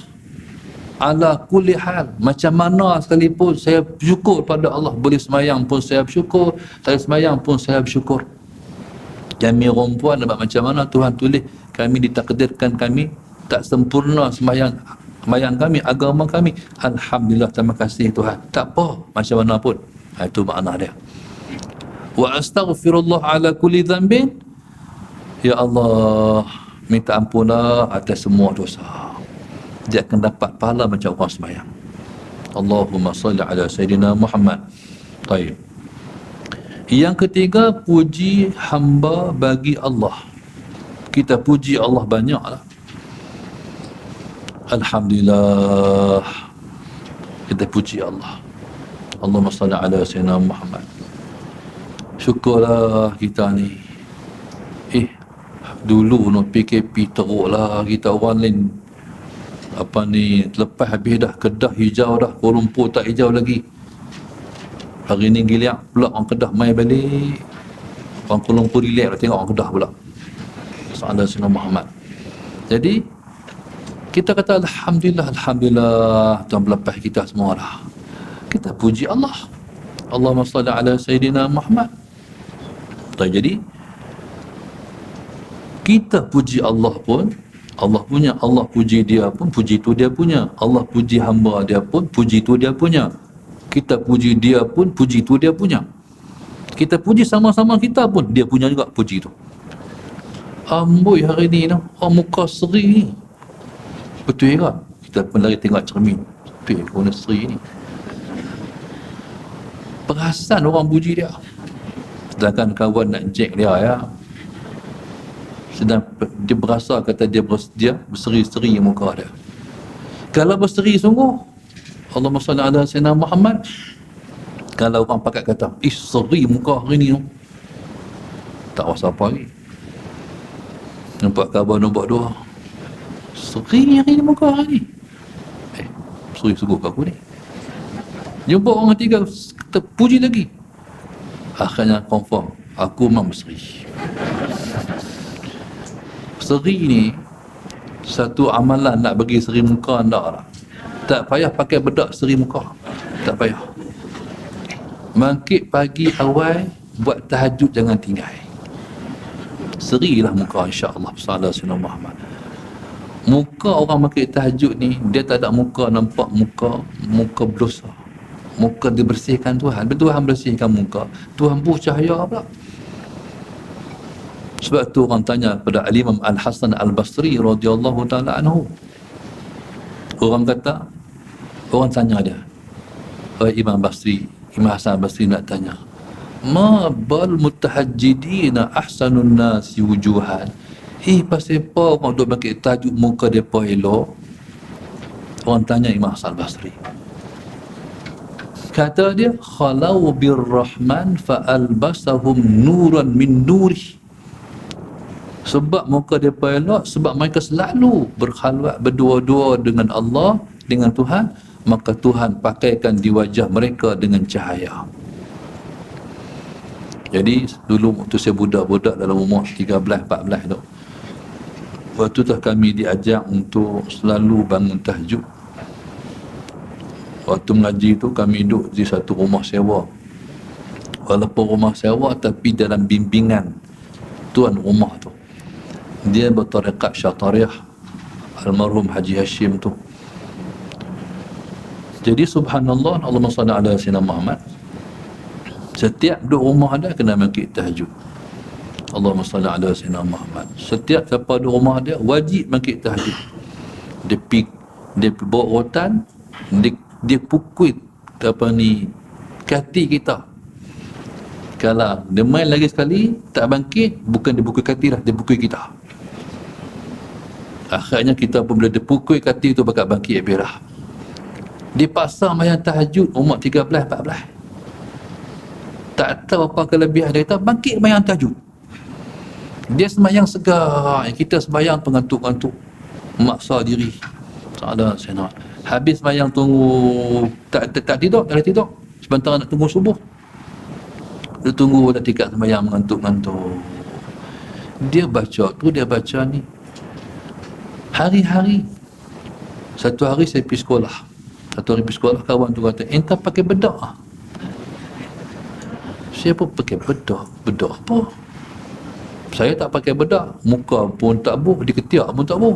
Speaker 1: ala kulli hal, macam mana sekalipun saya bersyukur pada Allah. Boleh semayang pun saya bersyukur, tak semayang pun saya bersyukur. Kami perempuan dapat macam mana Tuhan tulis kami, ditakdirkan kami tak sempurna semayang kami, agama kami. Alhamdulillah, terima kasih Tuhan. Tak apa macam mana pun. Itu makna dia. Wa astaghfirullah ala kulli dhanbin. Ya Allah, minta ampunlah atas semua dosa. Dia akan dapat pahala macam orang semayang. Allahumma salli ala Sayyidina Muhammad. Baik. Yang ketiga, puji hamba bagi Allah. Kita puji Allah banyaklah. Alhamdulillah, kita puji Allah. Allahumma salli ala Sayyidina Muhammad. Syukurlah kita ni. Dulu no PKP teruklah, kita orang lain apa ni, lepas habis dah Kedah hijau dah, Kuala Lumpur tak hijau lagi. Hari ni giliak pula orang Kedah mai balik, orang Kuala Lumpur relax tengok orang Kedah pula. Sahabat Sayyidina Muhammad. Jadi kita kata Alhamdulillah, Alhamdulillah, Tuhan melepas kita semua dah. Kita puji Allah. Allahumma salli ala Sayyidina Muhammad. Jadi kita puji Allah pun, Allah punya, Allah puji dia pun, puji tu dia punya. Allah puji hamba dia pun, puji tu dia punya. Kita puji dia pun, puji tu dia punya. Kita puji sama-sama kita pun, dia punya juga puji tu. Amboi hari ni no, muka seri ni. Betul ke? Kita pun lari tengok cermin. Betul ke warna seri ni? Perasan orang puji dia. Sedangkan kawan nak jack dia ya. Sedang dia berasa kata dia berseri-seri muka dia. Kalau berseri sungguh, Allahumma salli ala Sayyidina Muhammad. Kalau orang pakat kata, seri muka hari ni, tak rasa apa lagi. Nampak khabar nombor 2, seri hari ni muka hari ni. Seri sungguh ke aku ni. Jumpa orang ketiga, kita puji lagi. Akhirnya confirm, aku memang berseri. Seri ni satu amalan nak bagi seri muka tak lah. Tak payah pakai bedak seri muka. Tak payah. Bangkit pagi awal, buat tahajud jangan tinggal. Serilah muka insya-Allah sallallahu alaihi Muhammad. Muka orang bangkit tahajud ni, dia tak ada muka nampak muka berdosa. Muka dibersihkan Tuhan. Bila Tuhan bersihkan muka, Tuhan buh cahaya pula. Sebab tu orang tanya pada Al-Imam Al-Hasan Al-Basri radhiyallahu ta'ala anhu. Orang kata, orang tanya dia, Imam Basri, Imam Hasan Basri nak tanya, ma bal mutahajjidina ahsanun nasi wujuhan. Pasal apa orang duk bangkit tajuk muka depa elok? Orang tanya Imam Hasan Basri. Kata dia, khalau birrahman fa albasahum nuran min nurih. Sebab muka depa elok, sebab mereka selalu berkhalwat berdua-dua dengan Allah, dengan Tuhan, maka Tuhan pakaikan di wajah mereka dengan cahaya. Jadi dulu waktu saya budak-budak dalam umur 13-14 tu, waktu tu kami diajak untuk selalu bangun tahajud. Waktu mengaji tu kami duduk di satu rumah sewa. Walaupun rumah sewa tapi dalam bimbingan tuan rumah tu. Dia bertarekat Syatariah almarhum Haji Hashim tu. Jadi subhanallah, Allahumma salli ala sayyidina Muhammad, setiap duduk rumah dia kena bangkit tahajud. Allahumma salli ala sayyidina Muhammad. Setiap siapa duduk rumah dia wajib bangkit tahajud. Dia bawa rotan, dia pukul apa ni kaki kita. Kalau dia main lagi sekali tak bangkit, bukan dia pukul kaki dah, dia pukul kita. Akhirnya kita pun bila dia pukul kaki tu bakal bangkit habis dah. Dia pasang mayang tahajud umur 13-14. Tak tahu apa kelebihan dia, kata bangkit mayang tahajud. Dia sembahyang segar, kita sembahyang pengantuk-ngantuk, maksa diri. Salah senang. Habis sembahyang tunggu tak tidur, tak tidur. Sebentar nak tunggu subuh. Dia tunggu dah tingkat sembahyang mengantuk-ngantuk. Dia baca tu, dia baca ni. Hari-hari. Satu hari saya pergi sekolah. Kawan tu kata, entah pakai bedak. Saya pun pakai bedak. Bedak apa? Saya tak pakai bedak. Muka pun tak buh, di ketiak pun tak buh.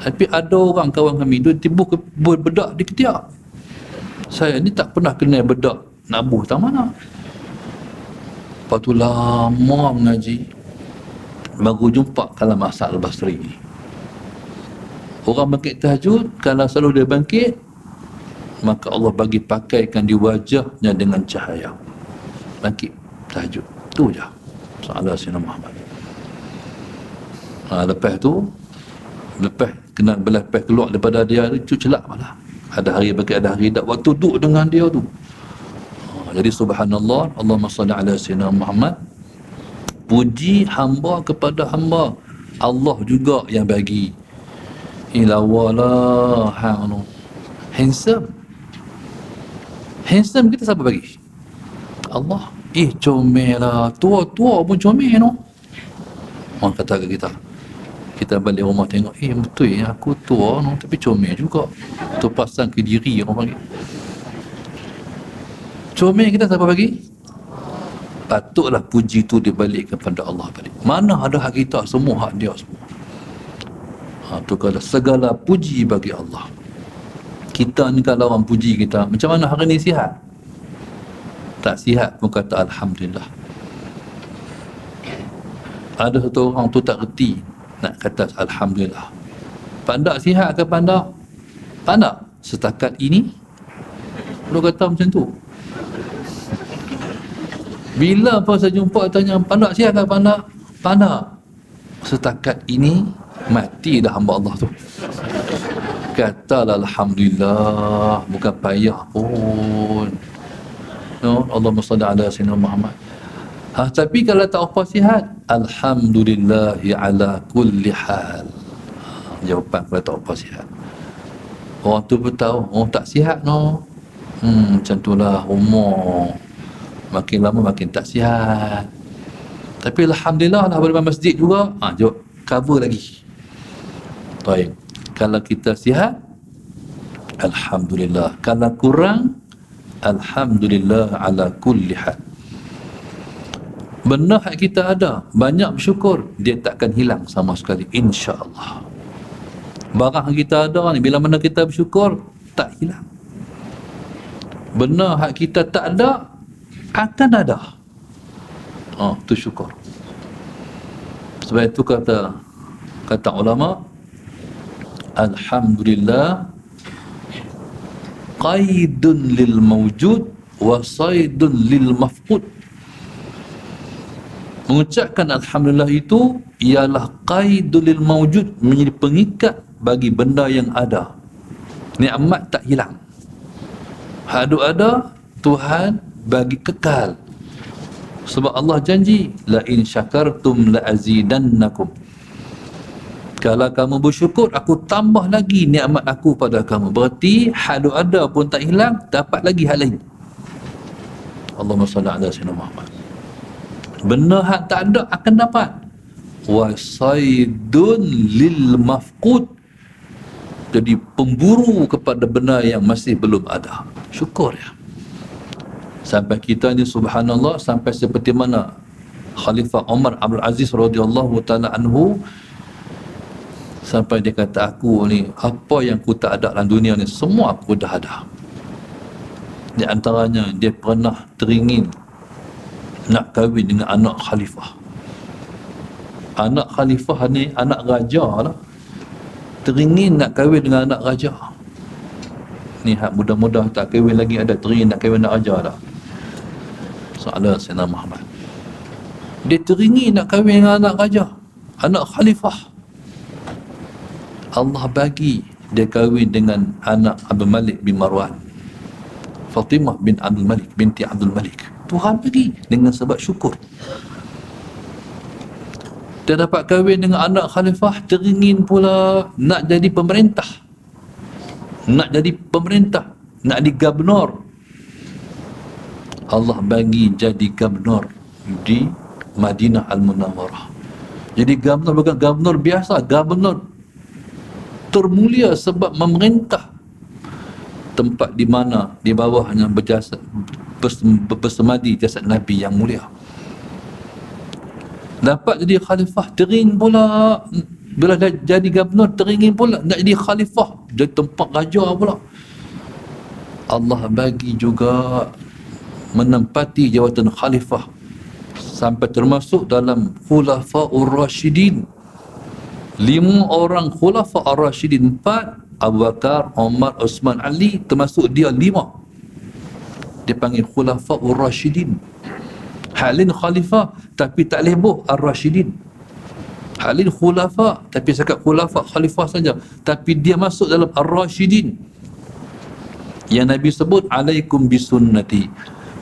Speaker 1: Tapi ada orang kawan kami, dia tibuh bedak di ketiak. Saya ni tak pernah kenal bedak nak buh tak mana. Lepas tu lama mengaji, baru jumpa kalam Hasan Al-Basri ni. Orang bangkit tahajud, kalau selalu dia bangkit, maka Allah bagi pakaikan di wajahnya dengan cahaya. Bangkit tahajud, tu je. Salah Sayyidina Muhammad. Lepas tu, lepas kena lepas keluar daripada dia tu celak malah. Ada hari bagi ada hari tak, waktu duduk dengan dia tu. Jadi subhanallah, Allahumma salli ala sayyidina Muhammad. Puji hamba kepada hamba, Allah juga yang bagi. Ila wala hanu. Handsome kita siapa bagi? Allah. Comel lah, tua-tua pun comel no. Orang kata ke kita balik rumah tengok, betul ya, aku tua no, tapi comel juga. Tu pasang ke diri orang panggil. Comel kita siapa bagi? Patutlah puji tu dibalik kepada Allah balik. Mana ada hak kita, semua hak dia semua. Tu kalau segala puji bagi Allah. Kita ni kalau orang puji kita, macam mana hari ni sihat? Tak sihat pun kata Alhamdulillah. Ada satu orang tu tak reti nak kata Alhamdulillah. Pandak sihat ke pandak? Pandak. Setakat ini lu kata macam tu. Bila apa saya jumpa tanya pandak sihat ke pandak? Pandak. Setakat ini mati dah hamba Allah tu. Kata Alhamdulillah, bukan payah pun. No, Allahumma salli ala sayyidina Muhammad. Tapi kalau tak apa sihat, Alhamdulillahi ala kulli hal. Jawapan kalau tak apa sihat. Orang tu pun tahu, tak sihat no. Macam itulah umur. Makin lama makin tak sihat. Tapi Alhamdulillah lah boleh masjid juga. Jawab, cover lagi. Baik. Kalau kita sihat, Alhamdulillah. Kalau kurang, Alhamdulillah ala kulli hal. Benda hak kita ada, banyak bersyukur, dia takkan hilang sama sekali, insya-Allah. Barang kita ada ni, bila mana kita bersyukur, tak hilang. Benda hak kita tak ada, akan ada. Tu syukur. Sebab itu kata ulama, Alhamdulillah qaidun lil mawjud wa saidun lil mafqud. Mengucapkan Alhamdulillah itu ialah qaidun lil mawjud, menjadi pengikat bagi benda yang ada. Nikmat tak hilang. Hadu ada, Tuhan bagi kekal. Sebab Allah janji, la in syakartum la azidannakum. Kalau kamu bersyukur, aku tambah lagi nikmat aku pada kamu. Berarti hal ada pun tak hilang, dapat lagi hal lain. Allahumma salli ala sayyidina Muhammad. Benda hak tak ada akan dapat. Wa saydun lil mafqud. Jadi pemburu kepada benda yang masih belum ada. Syukur ya. Sampai kita ni subhanallah, sampai seperti mana Khalifah Umar Abdul Aziz radhiyallahu taala anhu, sampai dia kata, aku ni apa yang aku tak ada dalam dunia ni semua aku dah ada. Di antaranya dia pernah teringin nak kahwin dengan anak khalifah. Anak khalifah ni anak raja lah, teringin nak kahwin dengan anak raja. Ni hak mudah-mudah tak kahwin lagi, ada teringin nak kahwin anak raja dah. Soalan Sayyidina Muhammad, dia teringin nak kahwin dengan anak raja, anak khalifah. Allah bagi dia kahwin dengan anak Abdul Malik bin Marwan, Fatimah bin Abdul Malik binti Abdul Malik. Tuhan bagi dengan sebab syukur. Dia dapat kahwin dengan anak khalifah, teringin pula nak jadi pemerintah, nak jadi pemerintah, nak jadi gubernur. Allah bagi jadi gubernur di Madinah Al-Munawwarah. Jadi gubernur bukan gubernur biasa, gubernur termulia sebab memerintah tempat di mana di bawahnya bersemadi jasad Nabi yang mulia. Dapat jadi khalifah, teringin pula bila dah jadi gubernur, teringin pula nak jadi khalifah, jadi tempat raja pula. Allah bagi juga menempati jawatan khalifah sampai termasuk dalam Khulafaur Rasyidin. 5 orang Khulafaur Rasyidin, 4 Abu Bakar, Umar, Uthman, Ali, termasuk dia 5. Dia panggil Khulafaur Rasyidin. Halin khalifah tapi tak leboh Ar-Rasyidin. Halin khulafa tapi cakap khulafa khalifah saja, tapi dia masuk dalam Ar-Rasyidin. Yang Nabi sebut, alaikum bisunnati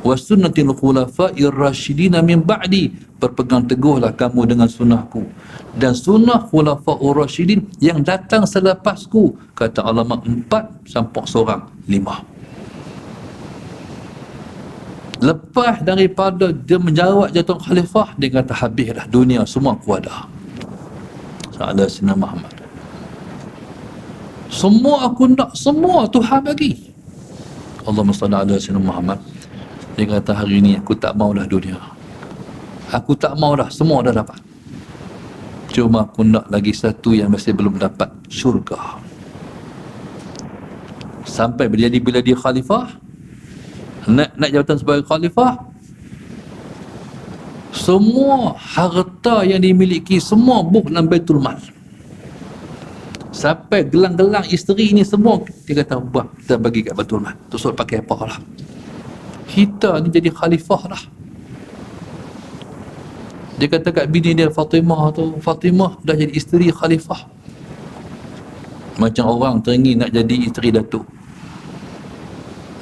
Speaker 1: wa sunnatil khulafa'ir rasyidin min ba'di, berpegang teguhlah kamu dengan sunnahku dan sunnah khulafa'ur rasyidin yang datang selepasku. Kata ulama 4 sampai seorang 5. Lepas daripada dia menjawab jawatan khalifah, dia kata habis dah dunia semua aku ada. Sahabat Sayyidina Muhammad, semua aku nak, semua Tuhan bagi. Allahumma salli ala Sayyidina Muhammad. Dia kata hari ni aku tak mau dah dunia, aku tak mau dah, semua dah dapat, cuma aku nak lagi satu yang masih belum dapat, syurga. Sampai bila dia khalifah, nak jawatan sebagai khalifah, semua harta yang dimiliki semua buh dalam Baitul Mal. Sampai gelang-gelang isteri ni semua dia kata, buah kita bagi kat Baitul Mal, tu suruh pakai apa lah, kita ni jadi khalifah lah. Dia kata kat bini dia Fatimah tu, Fatimah dah jadi isteri khalifah. Macam orang teringin nak jadi isteri datuk,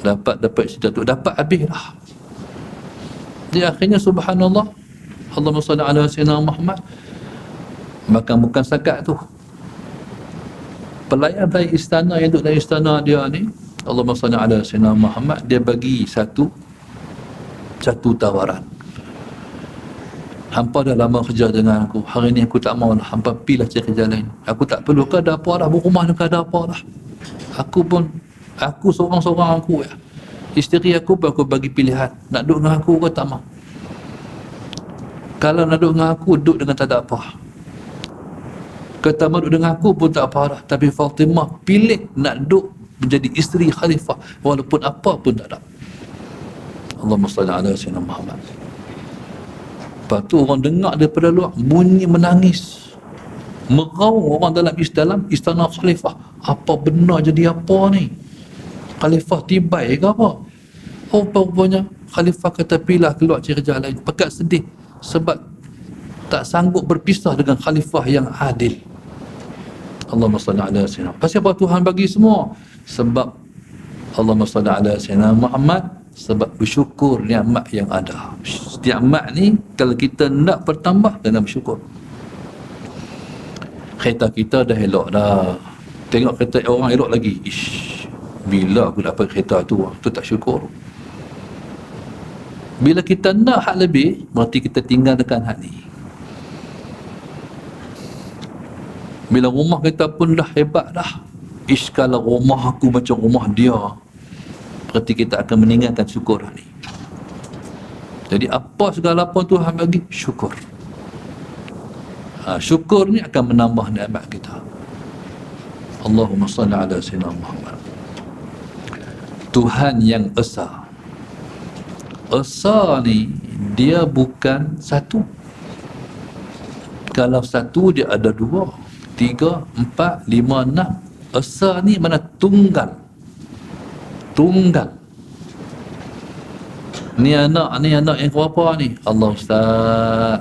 Speaker 1: dapat isteri datuk, dapat habis lah. Dia akhirnya subhanallah, Allahumma salli ala Sayyidina Muhammad. Maka bukan setakat tu, pelayan dari istana yang duduk dalam istana dia ni, Allahumma salli ala Sayyidina Muhammad, dia bagi satu tawaran. Hampa dah lama kerja dengan aku, hari ni aku tak mau lah, hampa pilah cari kerja lain. Aku tak perlu ke ada apa lah, berumah ke ada apa lah. Aku seorang-seorang aku ya. Isteri aku pun aku bagi pilihan, nak duduk dengan aku ke tak mau. Kalau nak duduk dengan aku, duduk dengan tak ada apa. Kata mau duduk dengan aku pun tak apa lah, tapi Fatimah pilih nak duduk menjadi isteri khalifah walaupun apa pun tak ada. Allahumma salli ala Sayyidina Muhammad. Lepas tu orang dengar daripada luar bunyi menangis, meraung orang dalam istana khalifah. Apa benar jadi apa ni? Khalifah tibai ke apa? Oh, rupanya khalifah kata pilah keluar cari kerja lain. Pekat sedih sebab tak sanggup berpisah dengan khalifah yang adil. Allahumma salli ala Sayyidina. Pasal apa Tuhan bagi semua? Sebab Allahumma salli ala Sayyidina Muhammad, sebab bersyukur nikmat yang ada. Nikmat ni kalau kita nak bertambah, kena bersyukur. Kereta kita dah elok dah, tengok kereta orang elok lagi, ish, bila aku dapat kereta tu tak syukur. Bila kita nak hak lebih, berarti kita tinggalkan hak ni. Bila rumah kita pun dah hebat dah, ish, kalau rumah aku macam rumah dia, berarti kita akan meninggalkan syukur ni. Jadi apa segala apa Tuhan bagi, syukur. Syukur ni akan menambah nikmat kita. Allahumma salli ala sayyidina Muhammad. Tuhan yang esa. Esa ni dia bukan satu. Kalau satu dia ada dua, tiga, empat, lima, enam. Esa ni mana tunggal. Tunggal. Ni anak yang berapa ni? Allah Ustaz,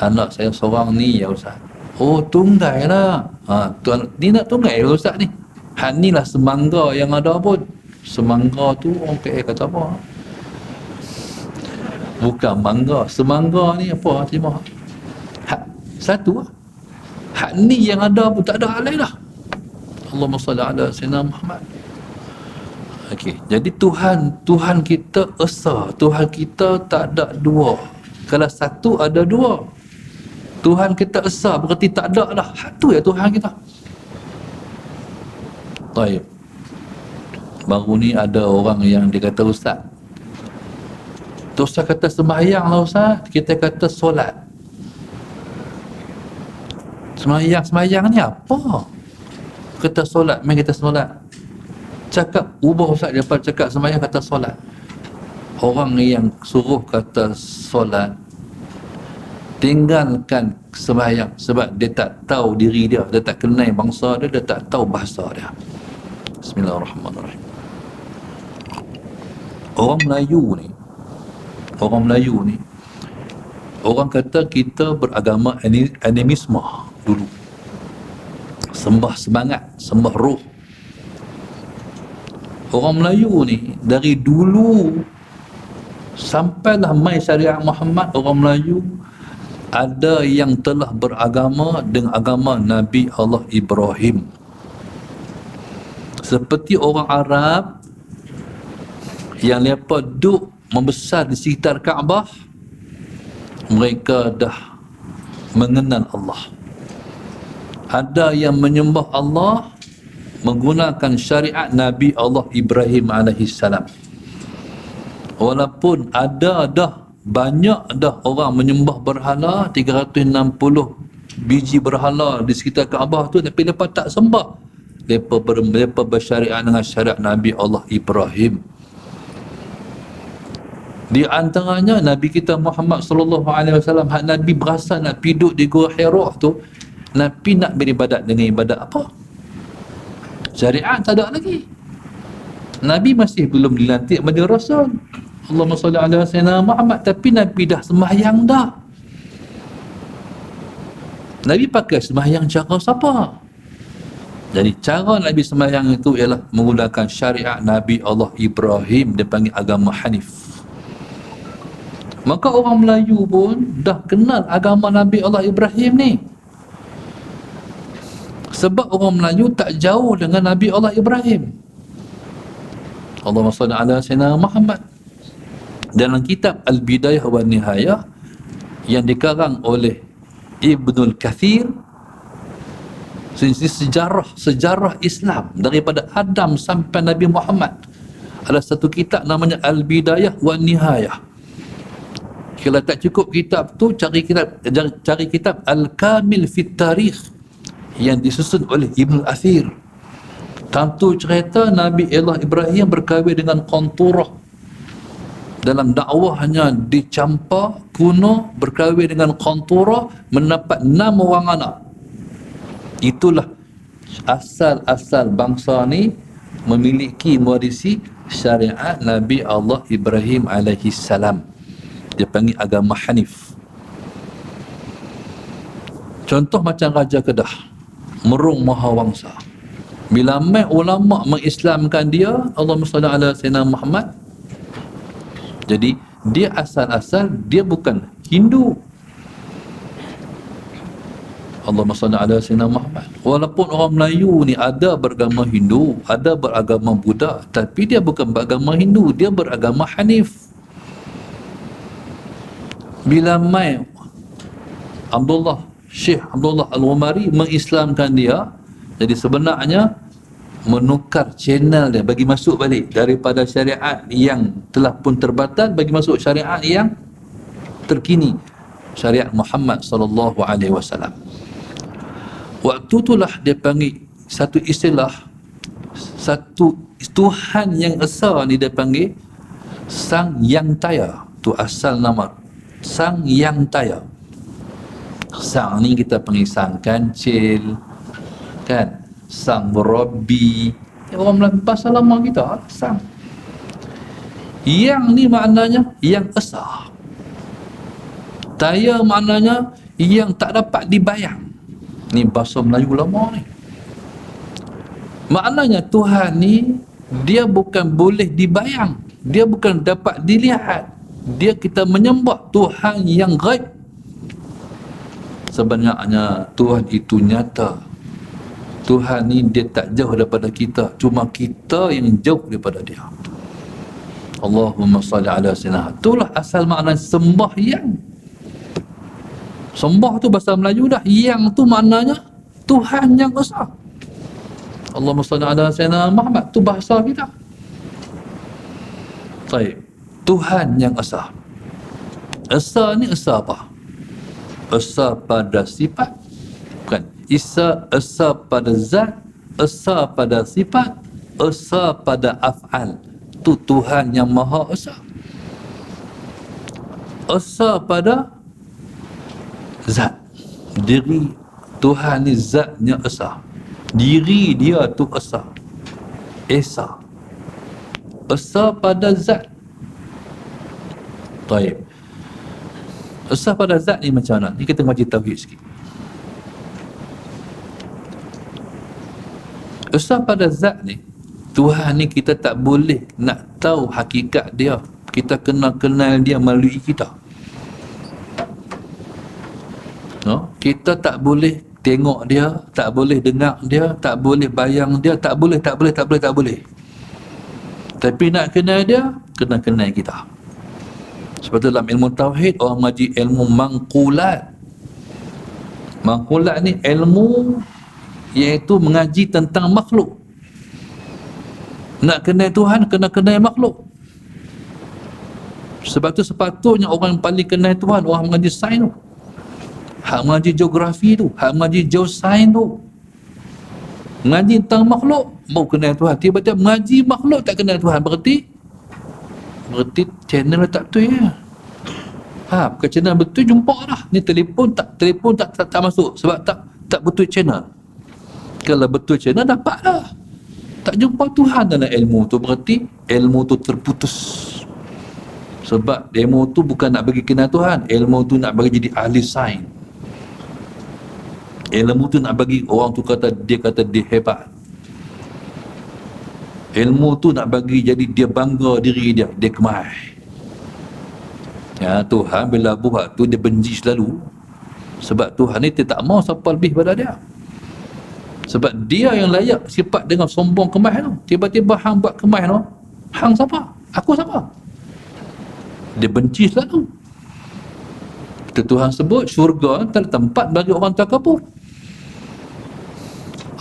Speaker 1: anak saya seorang ni ya Ustaz. Oh, tunggal lah. Tuan, ni nak tunggal ya Ustaz ni. Ni lah semangga yang ada pun. Semangga tu orang KL kata apa? Bukan mangga. Semangga ni apa? Terima. Satu lah. Ni yang ada pun tak ada hal lain lah. Allahumma salli ala sayyidina Muhammad. Okey, jadi Tuhan kita esa. Tuhan kita tak ada dua. Kalau satu ada dua. Tuhan kita esa berarti tak ada dah. Satu ya Tuhan kita. Baik. Baru ni ada orang yang dia kata Ustaz, Ustaz kata sembahyang lah Ustaz, kita kata solat. Sembahyang ni apa? Kata solat, main kita solat. Cakap ubah Ustaz daripada cakap sembahyang kata solat. Orang yang suruh kata solat tinggalkan sembahyang sebab dia tak tahu diri dia tak kenal bangsa dia tak tahu bahasa dia. Bismillahirrahmanirrahim. Orang Melayu ni orang kata kita beragama animisme dulu. Sembah semangat, sembah roh. Orang Melayu ni dari dulu sampailah mai syariat Muhammad, orang Melayu ada yang telah beragama dengan agama Nabi Allah Ibrahim. Seperti orang Arab yang mereka duduk membesar di sekitar Kaabah, mereka dah mengenal Allah. Ada yang menyembah Allah menggunakan syariat Nabi Allah Ibrahim alaihissalam. Walaupun ada dah banyak dah orang menyembah berhala, 360 biji berhala di sekitar Kaabah tu, tapi mereka tak sembah. Mereka bersyariat dengan syariat Nabi Allah Ibrahim. Di antaranya Nabi kita Muhammad sallallahu alaihi wasallam, hak Nabi berasa nak piduk di Gua Hira tu, Nabi nak beribadat dengan ibadat apa? Syariat tak ada lagi. Nabi masih belum dilantik menjadi rasul. Allahumma salli ala sayyidina Muhammad, tapi Nabi dah sembahyang dah. Nabi pakai sembahyang cara siapa? Jadi cara Nabi sembahyang itu ialah menggunakan syariat Nabi Allah Ibrahim, dia panggil agama Hanif. Maka orang Melayu pun dah kenal agama Nabi Allah Ibrahim ni. Sebab orang Melayu tak jauh dengan Nabi Allah Ibrahim. Allahumma salli ala sayyidina Muhammad. Dalam kitab Al-Bidayah wa Nihayah yang dikarang oleh Ibnul Kathir, sejarah Islam daripada Adam sampai Nabi Muhammad, ada satu kitab namanya Al-Bidayah wa Nihayah. Kalau tak cukup kitab tu, cari kitab Al-Kamil Fit Tarikh yang disusun oleh Ibn Athir. Tentu cerita Nabi Allah Ibrahim berkahwin dengan Qanturah. Dalam dakwahnya dicampa kuno, berkahwin dengan Qanturah, mendapat 6 orang anak. Itulah asal-asal bangsa ni memiliki mewarisi syariat Nabi Allah Ibrahim alaihi salam. Dia panggil agama Hanif. Contoh macam Raja Kedah, Merung Mahawangsa. Bila mai ulama mengislamkan dia, Allahumma salli ala sayyidina Muhammad, jadi dia asal-asal dia bukan Hindu. Allahumma salli ala sayyidina Muhammad. Walaupun orang Melayu ni ada beragama Hindu, ada beragama Buddha, tapi dia bukan beragama Hindu, dia beragama Hanif. Bila mai Syekh Abdullah Al-Umari mengislamkan dia, jadi sebenarnya menukar channel dia, bagi masuk balik daripada syariat yang telah pun terbatal, bagi masuk syariat yang terkini syariat Muhammad sallallahu alaihi wasallam. Waktu itulah dia panggil satu istilah, satu Tuhan yang esa ni dia panggil Sang Yang Taya. Tu asal nama Sang Yang Taya. Sang ni kita panggil Sang Kancil, kan? Sang Murabi. Orang Melayu bahasa lama kita, Sang. Yang ni maknanya yang esa. Taya maknanya yang tak dapat dibayang. Ni bahasa Melayu lama ni. Maknanya Tuhan ni dia bukan boleh dibayang, dia bukan dapat dilihat. Dia kita menyembah Tuhan yang gaib. Sebenarnya Tuhan itu nyata. Tuhan ni dia tak jauh daripada kita, cuma kita yang jauh daripada dia. Allahumma salli ala sayyidina. Itulah asal makna sembahyang. Sembah tu bahasa Melayu dah, yang tu maknanya Tuhan yang esa. Allahumma salli ala sayyidina Muhammad, tu bahasa kita. Baik, Tuhan yang esa. Esa ni esa apa? Esa pada sifat, bukan. Esa pada zat, esa pada sifat, esa pada af'al. Tu Tuhan yang Maha Esa. Esa pada zat, diri Tuhan ni zatnya esa. Diri dia tu esa. Esa. Esa pada zat. Baik. Esa pada zat ni macam mana? Ni kita ngaji tauhid sikit. Esa pada zat ni, Tuhan ni kita tak boleh nak tahu hakikat dia. Kita kena kenal dia melalui kita. No? Kita tak boleh tengok dia, tak boleh dengar dia, tak boleh bayang dia, tak boleh. Tapi nak kenal dia, kena kenal kita. Seperti dalam ilmu tauhid, orang mengaji ilmu mangkulat. Mangkulat ni ilmu iaitu mengaji tentang makhluk. Nak kenal Tuhan, kena kenal makhluk. Sebab tu sepatutnya orang yang paling kenal Tuhan, orang mengaji sains tu. Hak mengaji geografi tu, hak mengaji geosains tu. Mengaji tentang makhluk, mau kenal Tuhan. Tiba-tiba mengaji makhluk tak kenal Tuhan, berarti channel tak betul ya. Bukan channel betul, jumpa dah. Ni telefon tak masuk sebab tak betul channel. Kalau betul channel dapat dah. Tak jumpa Tuhan dalam ilmu tu, berarti ilmu tu terputus. Sebab ilmu tu bukan nak bagi kenal Tuhan, ilmu tu nak bagi jadi ahli sains. Ilmu tu nak bagi orang tu kata dia hebat. Ilmu tu nak bagi jadi dia bangga diri dia kemai. Ya, Tuhan bila buat tu dia benci selalu. Sebab Tuhan ni dia tak mau siapa lebih pada dia. Sebab dia yang layak sifat dengan sombong kemah tu. Tiba-tiba hang buat kemah tu, hang siapa? Aku siapa? Dia benci selalu. Tuhan sebut syurga tak ada tempat bagi orang takabur.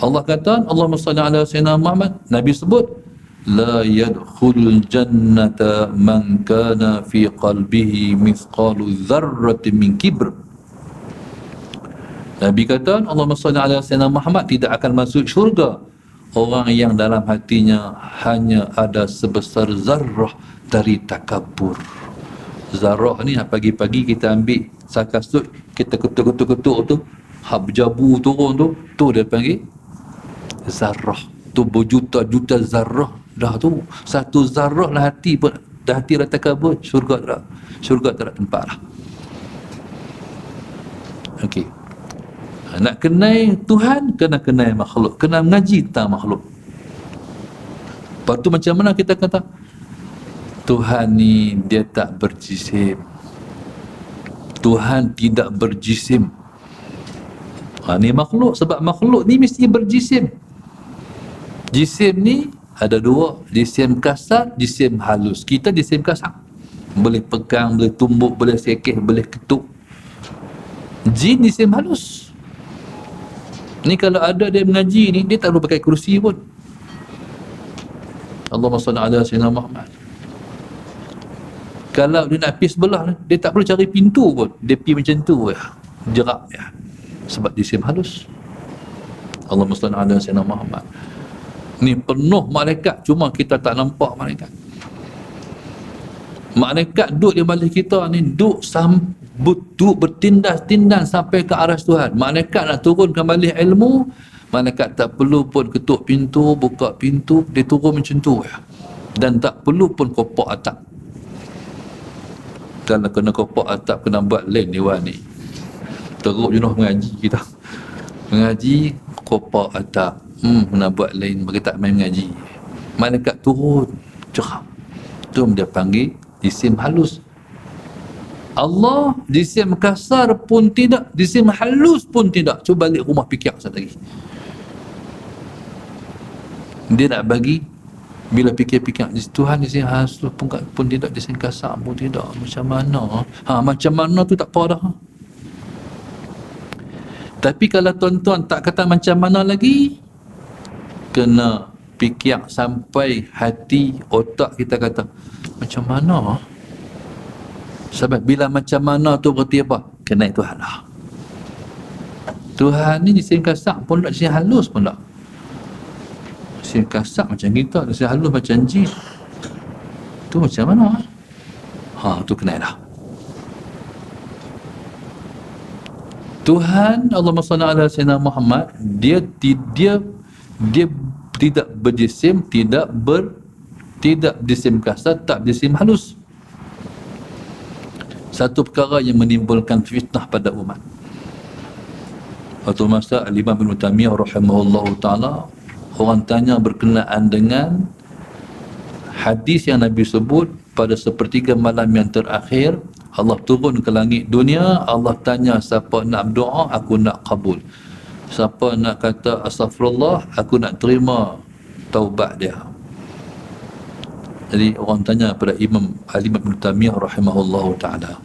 Speaker 1: Allah kata, Allahumma salli ala sayyidina Muhammad. Nabi sebut, la yadkhulul jannata man kana fi qalbihi mithqalu dzarratin min kibr. Nabi kata, Allahumma salli ala sayyidina Muhammad, tidak akan masuk syurga orang yang dalam hatinya hanya ada sebesar zarrah dari takabur. Zarrah ni pagi-pagi kita ambil sakasut, kita ketuk-ketuk tu, hab jabu turun tu dia panggil zarrah. Tu berjuta-juta zarrah dah tu. Satu zarrah lah hati pun, dah hati dah takabur, syurga tak ada tempat lah. Okey. Nak kenal Tuhan, kena kenal makhluk, kena mengaji tentang makhluk. Lepas tu macam mana kita kata Tuhan ni dia tak berjisim. Tuhan tidak berjisim. Ni makhluk, sebab makhluk ni mesti berjisim. Jisim ni ada dua, jisim kasar, jisim halus. Kita jisim kasar, boleh pegang, boleh tumbuk, boleh sekeh, boleh ketuk. Jin jisim halus. Ni kalau ada dia mengaji ni, dia tak perlu pakai kerusi pun. Allahumma salli ala sayyidina Muhammad. Kalau dia nak pergi sebelah, dia tak perlu cari pintu pun, dia pergi macam tu ya, jerak ya, sebab disim halus. Allahumma salli ala sayyidina Muhammad. Ni penuh malaikat, cuma kita tak nampak malaikat. Malaikat duduk di balik kita ni, duduk bertindas-tindas sampai ke aras Tuhan. Malaikat nak turunkan balik ilmu, malaikat tak perlu pun ketuk pintu, buka pintu, dia turun macam tu ya. Dan tak perlu pun kopak atap. Kalau kena kopak atap, kena buat lain dewan ni. Teruk jenuh mengaji kita. Mengaji, kopak atap. Kena buat lain, bagi tak main mengaji. Malaikat turun, cerah. Tu dia panggil isim halus. Allah isim kasar pun tidak, isim halus pun tidak. Cuba balik rumah fikir sekali lagi. Dia nak bagi, bila fikir-fikir Tuhan isim halus pun tidak, isim kasar pun tidak, macam mana? Macam mana tu tak apa dah. Tapi kalau tuan-tuan tak kata macam mana lagi, kena fikir sampai hati, otak kita kata macam mana. Sebab bila macam mana tu berarti apa? Kenal Tuhan lah. Tuhan ni isim kasar pun tak, isim halus pun tak. Isim kasar macam kita, isim halus macam jin. Tu macam mana? Tu kenal dah. Tuhan Allahumma salli ala sayyidina Muhammad, dia tidak berjisim, tidak berjisim kasar, tak berjisim halus. Satu perkara yang menimbulkan fitnah pada umat. Waktu masa Al-Imam Ibn Taymiyah rahimahullahu ta'ala, orang tanya berkenaan dengan hadis yang Nabi sebut pada sepertiga malam yang terakhir, Allah turun ke langit dunia, Allah tanya siapa nak berdoa, aku nak kabul. Siapa nak kata astaghfirullah, aku nak terima taubat dia. Jadi orang tanya pada Imam Al-Imam Ibn Taymiyah rahimahullahu ta'ala,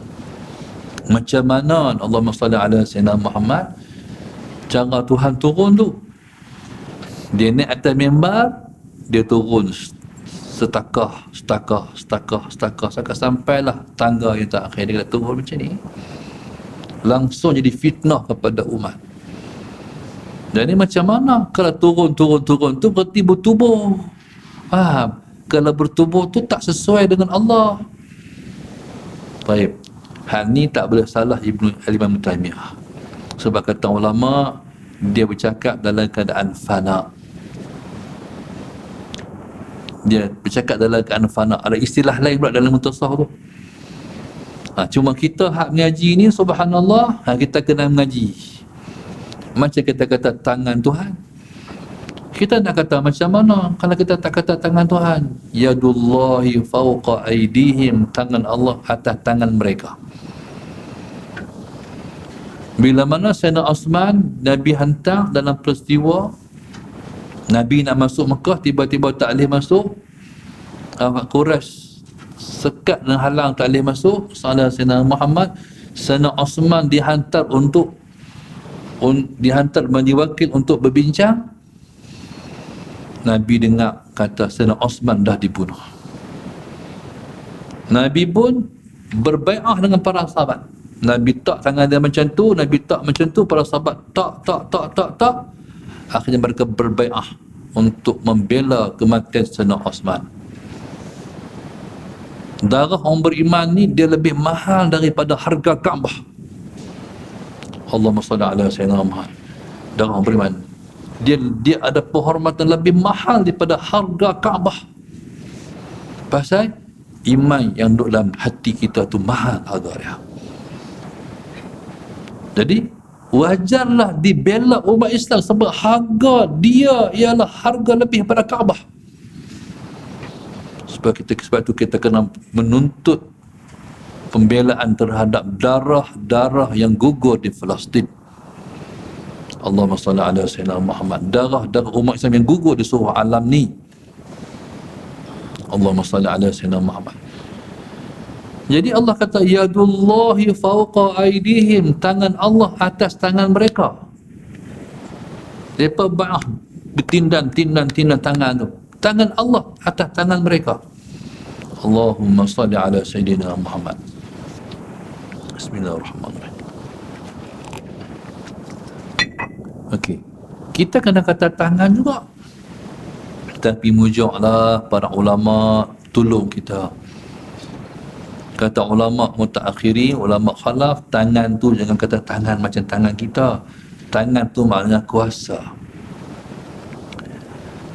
Speaker 1: macam mana Allahumma salli ala sayyidina Muhammad, cara Tuhan turun tu? Dia naik atas mimbar, dia turun setakah sampailah tangga yang terakhir, dia turun macam ni. Langsung jadi fitnah kepada umat. Dan ni macam mana? Kalau turun tu berarti bertubuh. Faham? Kalau bertubuh tu tak sesuai dengan Allah. Baik. Hal ni tak boleh salah Al-Imam Taymiyah. Sebab kata ulama, dia bercakap dalam keadaan fana. Dia bercakap dalam keadaan fana. Ada istilah lain pula dalam mutasawuf tu. Cuma kita hak mengaji ni, subhanallah, kita kena mengaji. Macam kita kata tangan Tuhan. Kita nak kata macam mana kalau kita tak kata tangan Tuhan? Yadullahi fawqa aydihim, tangan Allah atas tangan mereka. Bila mana Sayyidina Osman, Nabi hantar dalam peristiwa Nabi nak masuk Mekah, tiba-tiba tak boleh masuk. Quraisy sekat dan halang, tak boleh masuk. Sayyidina Muhammad, Sayyidina Osman dihantar menjadi wakil untuk berbincang. Nabi dengar kata Sayyidina Osman dah dibunuh. Nabi pun berbai'ah dengan para sahabat. Nabi tak tangan dia macam tu, Nabi tak macam tu, para sahabat tak. Akhirnya mereka berbai'ah untuk membela kematian Sayyidina Osman. Darah orang beriman ni dia lebih mahal daripada harga Kaabah. Allahumma salli ala sayyidina Muhammad. Darah orang beriman, dia ada penghormatan lebih mahal daripada harga Kaabah. Pasal iman yang duduk dalam hati kita tu mahal harga dia. Jadi wajarlah dibela umat Islam sebab harga dia ialah harga lebih daripada Kaabah. Sebab itu kita kena menuntut pembelaan terhadap darah-darah yang gugur di Palestin. Allahumma salli ala sayyidina Muhammad. Darah-darah umat Islam yang gugur di seluruh alam ni. Allahumma salli ala sayyidina Muhammad. Jadi Allah kata yadullahi fawqa aydihim, tangan Allah atas tangan mereka. Mereka bertindan tangan tu. Tangan Allah atas tangan mereka. Allahumma salli ala Sayyidina Muhammad. Bismillahirrahmanirrahim. Okey. Kita kena kata tangan juga. Tapi mujuklah para ulama tolong kita. Kata ulama mutaakhirin, ulama khalaf, tangan tu jangan kata tangan macam tangan kita. Tangan tu maknanya kuasa.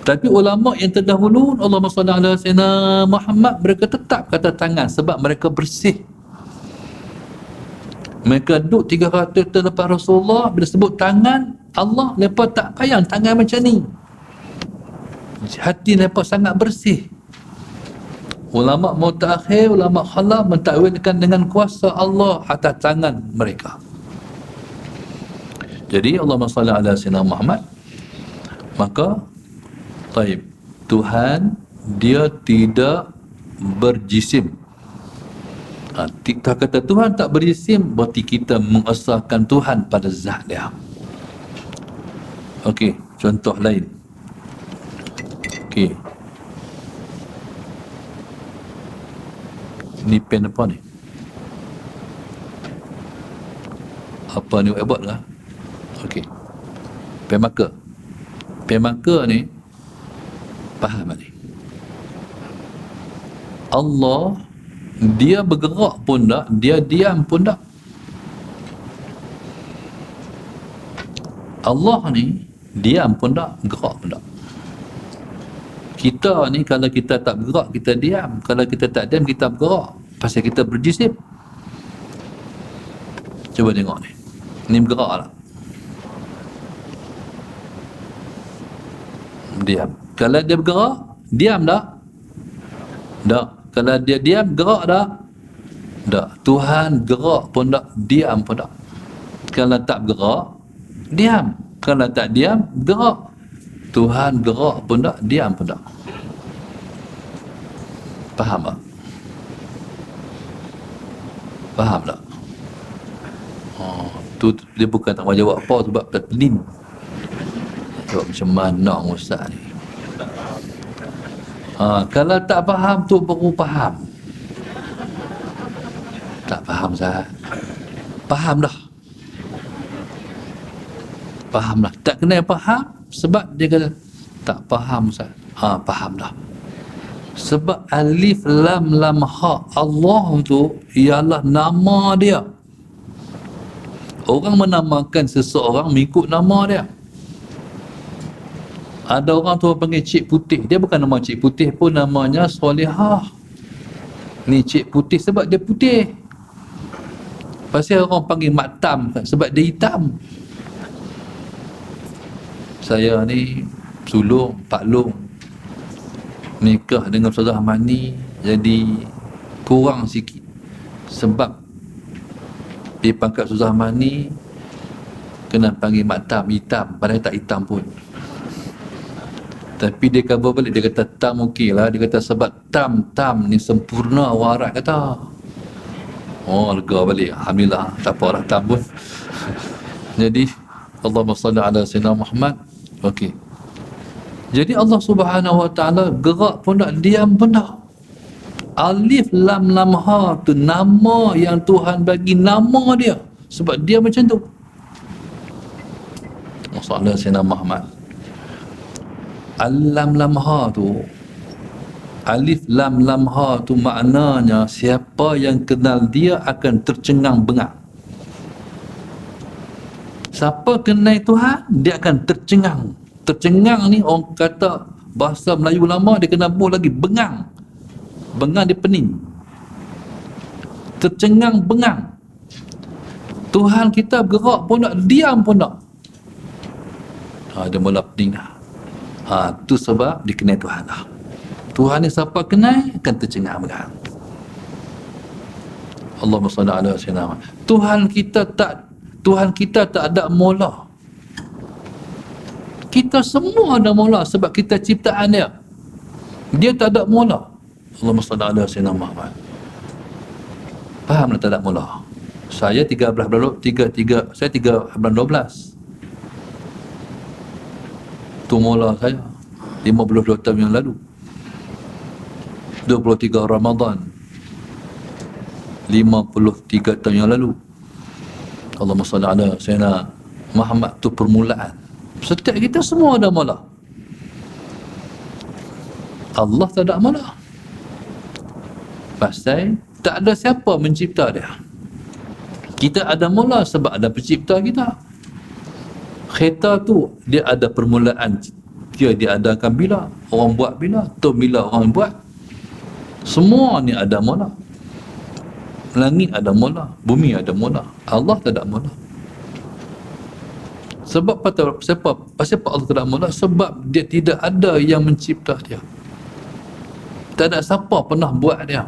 Speaker 1: Tapi ulama yang terdahulu, Allahumma salli ala Sayyidina Muhammad, mereka tetap kata tangan sebab mereka bersih. Mereka duduk 300 tahun lepas Rasulullah, bila sebut tangan Allah, mereka tak payah tangan macam ni. Hati mereka sangat bersih. Ulama mutaakhir, ulama khalaf mentakwilkan dengan kuasa Allah atas tangan mereka. Jadi Allahumma salli ala Sayyidina Muhammad, maka taib, Tuhan dia tidak berjisim. Kita kata Tuhan tak berjisim, berarti kita mengesahkan Tuhan pada zat dia. Okey, contoh lain. Okey, ni pen apa ni? Apa ni buat lah? Okey, pen marker. Pen marker ni faham ni? Allah dia bergerak pun tak, dia diam pun tak. Allah ni diam pun tak, gerak pun tak. Kita ni kalau kita tak bergerak, kita diam. Kalau kita tak diam, kita bergerak. Pasal kita berjisim. Cuba tengok ni. Ni bergerak lah. Diam. Kalau dia bergerak, diam tak? Tak. Kalau dia diam, gerak tak? Tak. Tuhan gerak pun tak, diam pun tak. Kalau tak bergerak, diam. Kalau tak diam, gerak. Tuhan gerak pun tak, diam pun tak. Faham tak? Faham tak? Tu dia bukan tak mahu jawab apa sebab tak pening. Jawab macam mana Ustaz ni? Kalau tak faham tu baru faham. Tak faham Ustaz. Faham dah. Faham dah. Tak kena faham sebab dia kata tak faham Ustaz. Faham dah. Sebab alif lam lam ha Allah tu ialah nama dia. Orang menamakan seseorang mengikut nama dia. Ada orang tu panggil Cik Putih, dia bukan nama Cik Putih pun, namanya Solihah. Ni Cik Putih sebab dia putih. Pasal orang panggil Mak Tam sebab dia hitam. Saya ni sulung, Pak Long, nikah dengan Ustazah Mani, jadi kurang sikit sebab di pangkat Ustazah Mani kena panggil Mak Tam, hitam, padahal tak hitam pun. Tapi dia cover balik, dia kata tam okey lah, dia kata sebab tam ni sempurna warat kata. Lega balik, alhamdulillah, tak apa lah tam pun. Jadi Allahumma salli ala Sayyidina Muhammad. Okey, jadi Allah Subhanahu Wa Taala gerak pun tak, diam pun tak. Alif lam lam ha tu nama yang Tuhan bagi, nama dia sebab dia macam tu. Sallallahu alaihi wasallam Muhammad. Lam lam ha tu, alif lam lam ha tu maknanya siapa yang kenal dia akan tercengang bengang. Siapa kenal Tuhan, dia akan tercengang. Tercengang ni orang kata bahasa Melayu lama, dia kena buh lagi, bengang. Bengang dia pening. Tercengang bengang. Tuhan kita bergerak pun tak, diam pun tak. Dia mula pening dah. Tu sebab dia kenal Tuhan lah. Tuhan ni siapa kenal akan tercengang bengang. Allahumma salli ala sayyidina. Tuhan kita tak ada mula. Kita semua ada mula sebab kita ciptaan dia. Dia tak ada mula. Allahumma salli ala sayyidina Muhammad. Faham tak ada mula? Saya 13 bulan 12. Tu mula saya 52 tahun yang lalu. 23 Ramadan 53 tahun yang lalu. Allahumma salli ala Sayyidina Muhammad tu permulaan. Setiap kita semua ada mula. Allah tak ada mula. Pasal tak ada siapa mencipta dia. Kita ada mula sebab ada pencipta kita. Kereta tu dia ada permulaan. Dia diadakan bila, orang buat bila, tu bila orang buat. Semua ni ada mula. Langit ada mula, bumi ada mula. Allah tak ada mula. Sebab siapa Allah tak ada mula? Sebab dia tidak ada yang mencipta dia. Tak ada siapa pernah buat dia.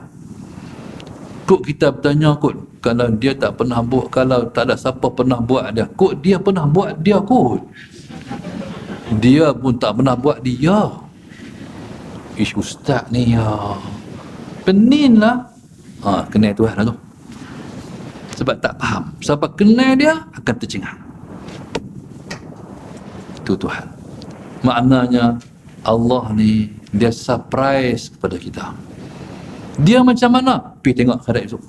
Speaker 1: Kok kita bertanya kot, kalau dia tak pernah buat, kalau tak ada siapa pernah buat dia, kok dia pernah buat dia kot. Dia pun tak pernah buat dia. Ish, ustaz ni ya. Penin lah. Kenal Tuhan lah tu. Sebab tak faham. Sebab kenal dia akan tercengang. Itu Tuhan. Maknanya Allah ni dia surprise kepada kita. Dia macam mana? Pergi tengok akhirat esok.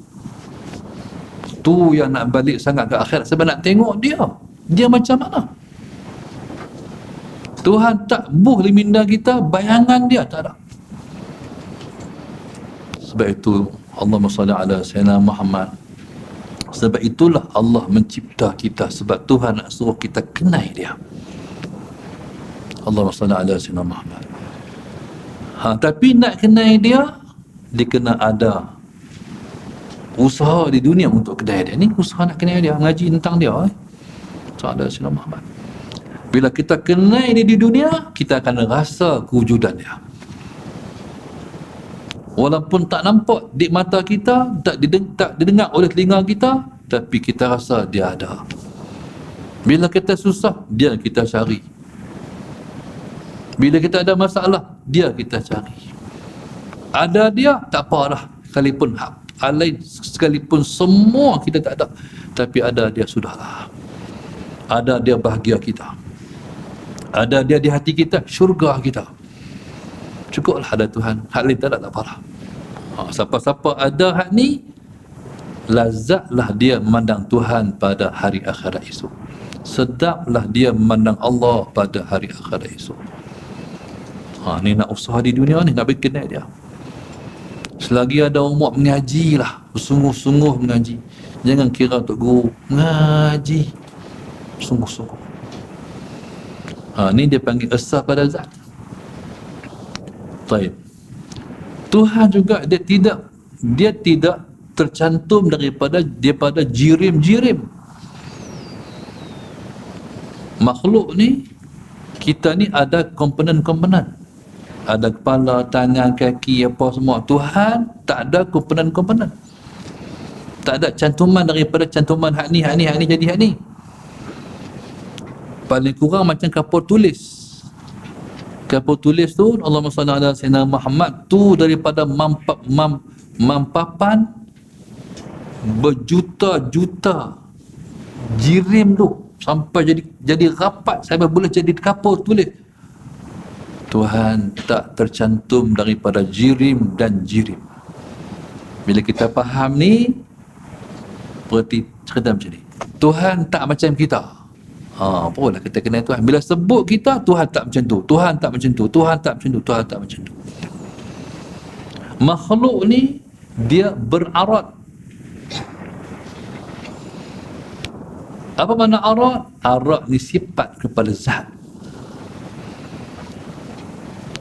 Speaker 1: Tu yang nak balik sangat ke akhirat sebab nak tengok dia. Dia macam mana? Tuhan tak buh di minda kita bayangan dia, tak ada. Sebab itu Allahumma salli ala Sayyidina Muhammad. Sebab itulah Allah mencipta kita, sebab Tuhan nak suruh kita kenal dia. Allahumma salli ala Sayyidina Muhammad. Tapi nak kenal dia kena ada usaha di dunia untuk kenal dia. Ni usaha nak kenal dia, ngaji tentang dia. Sallallahu alaihi wasallam Muhammad. Bila kita kenal dia di dunia, kita akan rasa kewujudan dia. Walaupun tak nampak di mata kita, tak didengar oleh telinga kita, tapi kita rasa dia ada. Bila kita susah, dia kita cari. Bila kita ada masalah, dia kita cari. Ada dia, tak apa dah. Sekalipun sekalipun semua kita tak ada, tapi ada dia sudahlah. Ada dia bahagia kita. Ada dia di hati kita, syurga kita. Cukuplah ada Tuhan. Hak lain tak ada, tak apalah. Siapa-siapa ada hak ni, lazatlah dia memandang Tuhan pada hari akhirat esok. Sedaplah dia memandang Allah pada hari akhirat esok. Ni nak usaha di dunia ni, nak berkenal dia. Selagi ada umur mengajilah, bersungguh-sungguh mengaji. Jangan kira untuk guru, mengaji sungguh-sungguh. Ni dia panggil asah pada zat. Baik. Tuhan juga dia tidak tercantum daripada jirim-jirim. Makhluk ni, kita ni ada komponen-komponen. Ada kepala, tangan, kaki, apa semua. Tuhan tak ada komponen-komponen. Tak ada cantuman daripada cantuman hak ni jadi hak ni. Paling kurang macam kapur tulis. Kapur tulis tu, Allahumma salli ala Sayyidina Muhammad, tu daripada mampapan berjuta-juta jirim tu, sampai jadi rapat sampai boleh jadi kapur tulis. Tuhan tak tercantum daripada jirim dan jirim. Bila kita faham ni, berarti cerita macam ni. Tuhan tak macam kita. Apalah kita kenal Tuhan. Bila sebut kita, Tuhan tak macam tu, Tuhan tak macam tu, Tuhan tak macam tu, Tuhan tak macam tu. Makhluk ni dia berarad. Apa makna arad? Arad ni sifat kepada zat.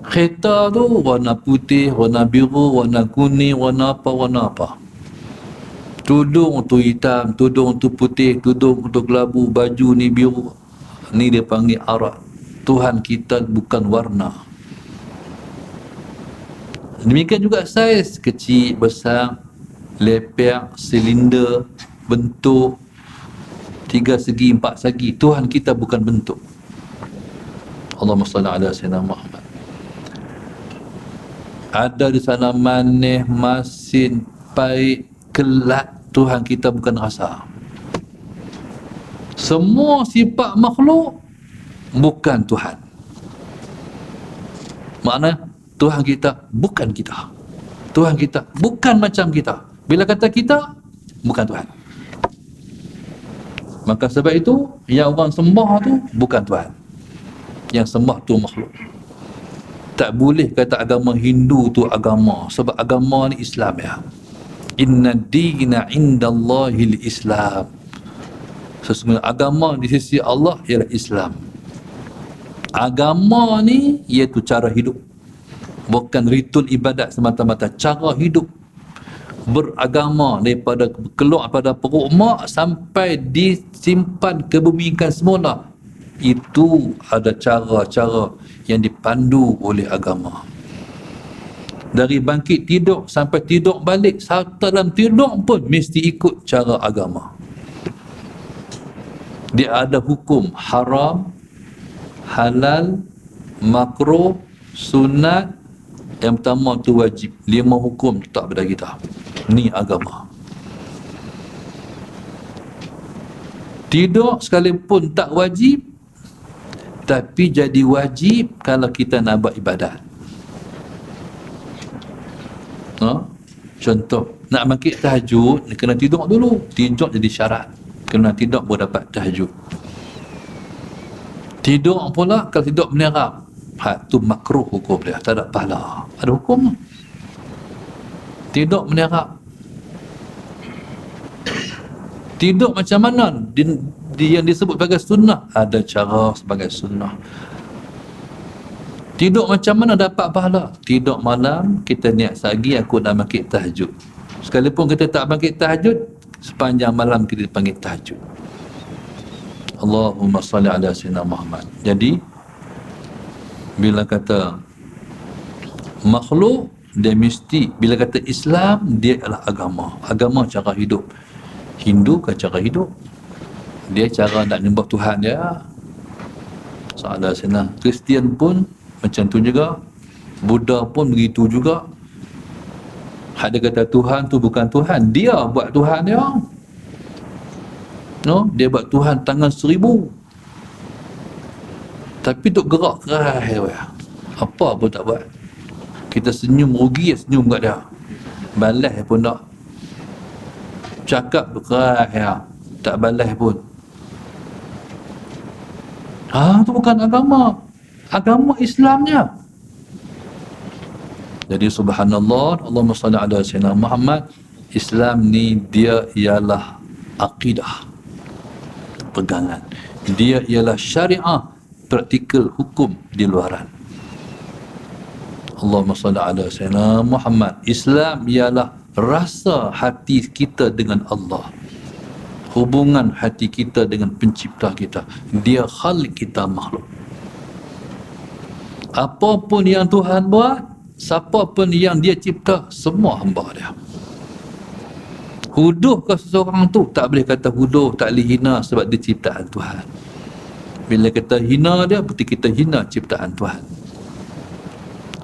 Speaker 1: Kereta tu warna putih, warna biru, warna kuning, warna apa. Tudung tu hitam, tudung tu putih, tudung tu kelabu, baju ni biru. Ni dia panggil arad. Tuhan kita bukan warna. Demikian juga saiz, kecil, besar, lepek, silinder, bentuk, 3 segi, 4 segi. Tuhan kita bukan bentuk. Allahumma salli ala Sayyidina Muhammad. Ada di sana manis, masin, pahit, kelat. Tuhan kita bukan rasa. Semua sifat makhluk bukan Tuhan. Makna Tuhan kita bukan kita. Tuhan kita bukan macam kita. Bila kata kita, bukan Tuhan. Maka sebab itu, yang orang sembah tu bukan Tuhan. Yang sembah tu makhluk. Tak boleh kata agama Hindu tu agama, sebab agama ni Islam ya. Inna dina indallahil Islam. Sesungguhnya agama di sisi Allah ialah Islam. Agama ni iaitu cara hidup, bukan ritual ibadat semata-mata. Cara hidup beragama daripada keluar pada perut mak sampai disimpan kebumikan semula, itu ada cara-cara yang dipandu oleh agama. Dari bangkit tidur sampai tidur balik, dalam tidur pun mesti ikut cara agama. Dia ada hukum haram, halal, makruh, sunat. Yang pertama tu wajib. 5 hukum tak pada kita. Ni agama. Tidur sekalipun tak wajib, tapi jadi wajib kalau kita nak buat ibadat. Contoh, nak bangkit tahajud, kena tidur dulu. Tidur jadi syarat. Kena tidur baru dapat tahajud. Tidur pula, kalau tidur menerap, tu makruh hukum dia, tak ada pahala. Ada hukum. Tidur menerap. Tidur macam mana? Yang disebut sebagai sunnah, ada cara sebagai sunnah. Tidur macam mana dapat pahala? Tidur malam, kita niat sehari aku nak bangkit tahajud. Sekalipun kita tak bangkit tahajud, sepanjang malam kita panggil tahajud. Allahumma salli ala sayyidina Muhammad. Jadi bila kata makhluk, dia mesti, bila kata Islam, dia adalah agama. Agama cara hidup. Hindu kan cara hidup, dia cara nak nyembah Tuhan dia. Salah sana. Kristian pun macam tu juga, Buddha pun begitu juga. Ada kata Tuhan tu bukan Tuhan, dia buat Tuhan dia. Dia buat Tuhan tangan 1000. Tapi duk gerak keras, apa pun tak buat. Kita senyum rugi, senyum kat dia. Balas pun tak. Cakap keras, tak balas pun. Tu bukan agama. Agama Islamnya. Jadi subhanallah, Allahumma salli ala sayyidina Muhammad. Islam ni dia ialah akidah, pegangan. Dia ialah syariah, praktikal hukum di luaran. Allahumma salli ala sayyidina Muhammad. Islam ialah rasa hati kita dengan Allah, hubungan hati kita dengan pencipta kita. Dia khalik kita makhluk. Apapun yang Tuhan buat, siapa pun yang dia cipta, semua hamba dia. Huduh ke seseorang tu, tak boleh kata huduh, tak boleh hina sebab dia ciptaan Tuhan. Bila kita hina dia, berarti kita hina ciptaan Tuhan.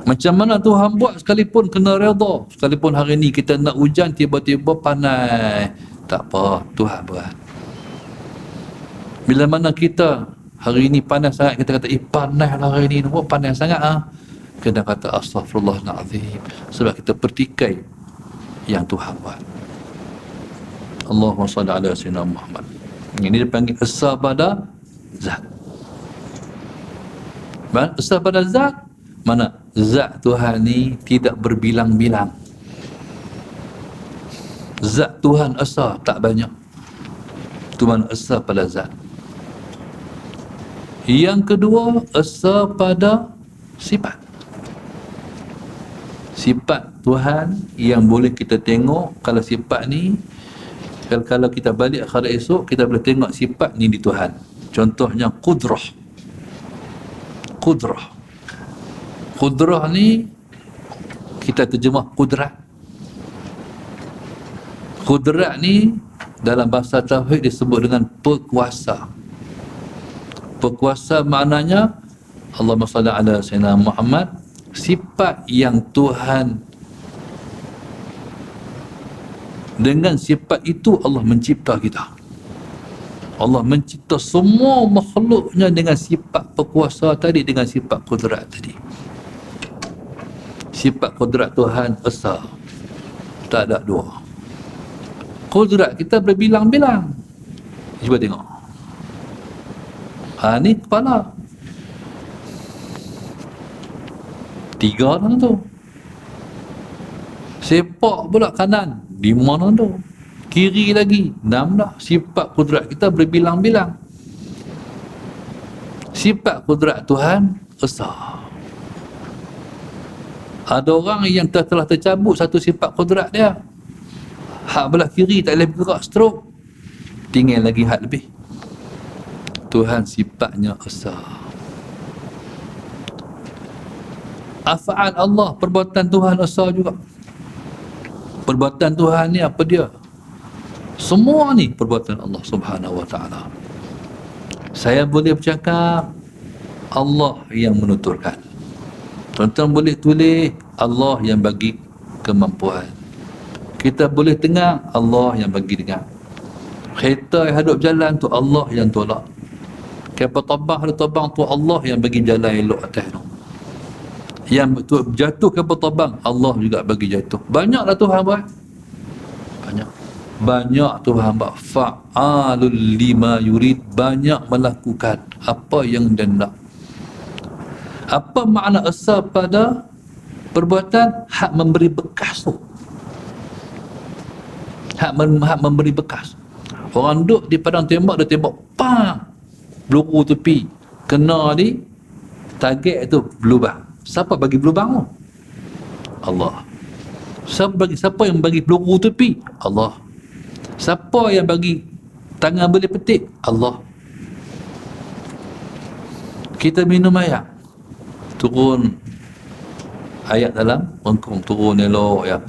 Speaker 1: Macam mana Tuhan buat sekalipun kena redha. Sekalipun hari ni kita nak hujan, tiba-tiba panas, tak apa, Tuhan buat. Bila mana kita hari ni panas sangat, kita kata panas lah hari ni, panas sangat kena kata astaghfirullahalazim, sebab kita pertikai yang Tuhan buat. Allahumma salli ala sayyidina Muhammad. Ini dipanggil esa pada zat. Esa pada zat, mana zat Tuhan ni tidak berbilang-bilang. Zat Tuhan esa tak banyak. Itu mana esa pada zat. Yang kedua, esa pada sifat. Sifat Tuhan yang boleh kita tengok. Kalau sifat ni, kalau kita balik akhirat esok, kita boleh tengok sifat ni di Tuhan. Contohnya qudrah. Qudrah ni kita terjemah kudrat. Kudrat ni dalam bahasa tauhid disebut dengan perkuasa. Perkuasa maknanya, Allahumma salli ala sayyidina Muhammad, sifat yang Tuhan, dengan sifat itu Allah mencipta kita. Allah mencipta semua makhluknya dengan sifat perkuasa tadi, dengan sifat kudrat tadi. Sifat kudrat Tuhan esa, tak ada dua. Kudrat kita berbilang-bilang. Cuba tengok. Ni kepala 3 orang tu. Sepak pula kanan 5 orang tu. Kiri lagi 6 dah. Sifat kudrat kita berbilang-bilang. Sifat kudrat Tuhan esa. Ada orang yang telah tercabut satu sifat kudrat dia. Hak belah kiri tak boleh bergerak, stroke. Tinggal lagi hak lebih. Tuhan sifatnya esa. Af'al Allah, perbuatan Tuhan esa juga. Perbuatan Tuhan ni apa dia? Semua ni perbuatan Allah Subhanahu wa ta'ala. Saya boleh bercakap, Allah yang menuturkan. Tuan-tuan boleh tulis, Allah yang bagi kemampuan. Kita boleh dengar, Allah yang bagi dengar. Kereta yang hadap jalan tu Allah yang tolak. Kapal terbang tu Allah yang bagi jalan elok atas tu. Yang jatuh kapal terbang, Allah juga bagi jatuh. Banyaklah Tuhan buat. Banyak Tuhan buat. Fa'alul lima yurid, banyak melakukan apa yang dia nak. Apa makna esa pada perbuatan? Hak memberi bekas tu. Hak memberi bekas. Orang duduk di padang tembak, dia tembak, pam! Peluru tepi kena di target tu, berlubang. Siapa bagi berlubang tu? Allah. Siapa yang bagi peluru tepi? Allah. Siapa yang bagi tangan boleh petik? Allah. Kita minum air, turun ayat dalam rengkung, turun elok ya,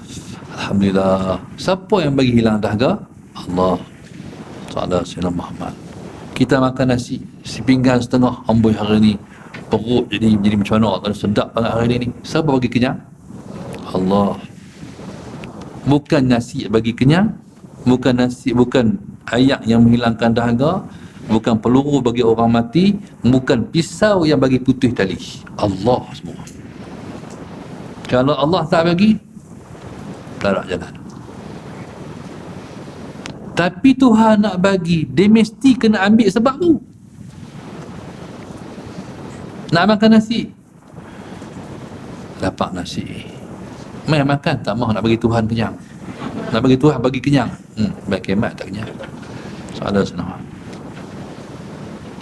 Speaker 1: alhamdulillah. Siapa yang bagi hilang dahaga? Allah. Salah Sayyidina Muhammad. Kita makan nasi sepinggan setengah, amboi hari ni perut jadi macam mana, tak sedap sangat hari ni. Siapa bagi kenyang? Allah. Bukan nasi bagi kenyang, bukan ayak yang menghilangkan dahaga, bukan peluru bagi orang mati, bukan pisau yang bagi putih tali. Allah semua. Kalau Allah tak bagi, tak ada jalan. Tapi Tuhan nak bagi, dia mesti kena ambil sebab tu. Nak makan nasi, dapat nasi, mai makan, tak mahu nak bagi Tuhan kenyang. Nak bagi Tuhan bagi kenyang, baik kemat tak kenyang. Salah senang,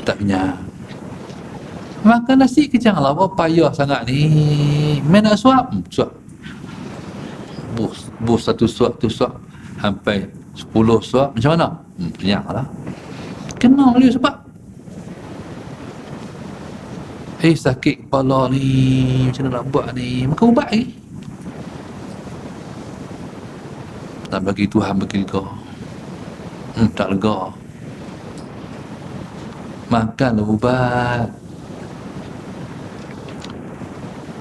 Speaker 1: tak kenyang. Makan nasi kenyang lah, apa payah sangat ni. Mai nak suap, suap. Bus satu suap tu suap sampai 10 suap, macam mana? Kenyang lah. Kena boleh sebab sakit kepala ni, macam mana nak buat ni, makan ubat lagi. Nak bagi Tuhan bagi lega, tak lega, makanlah ubat.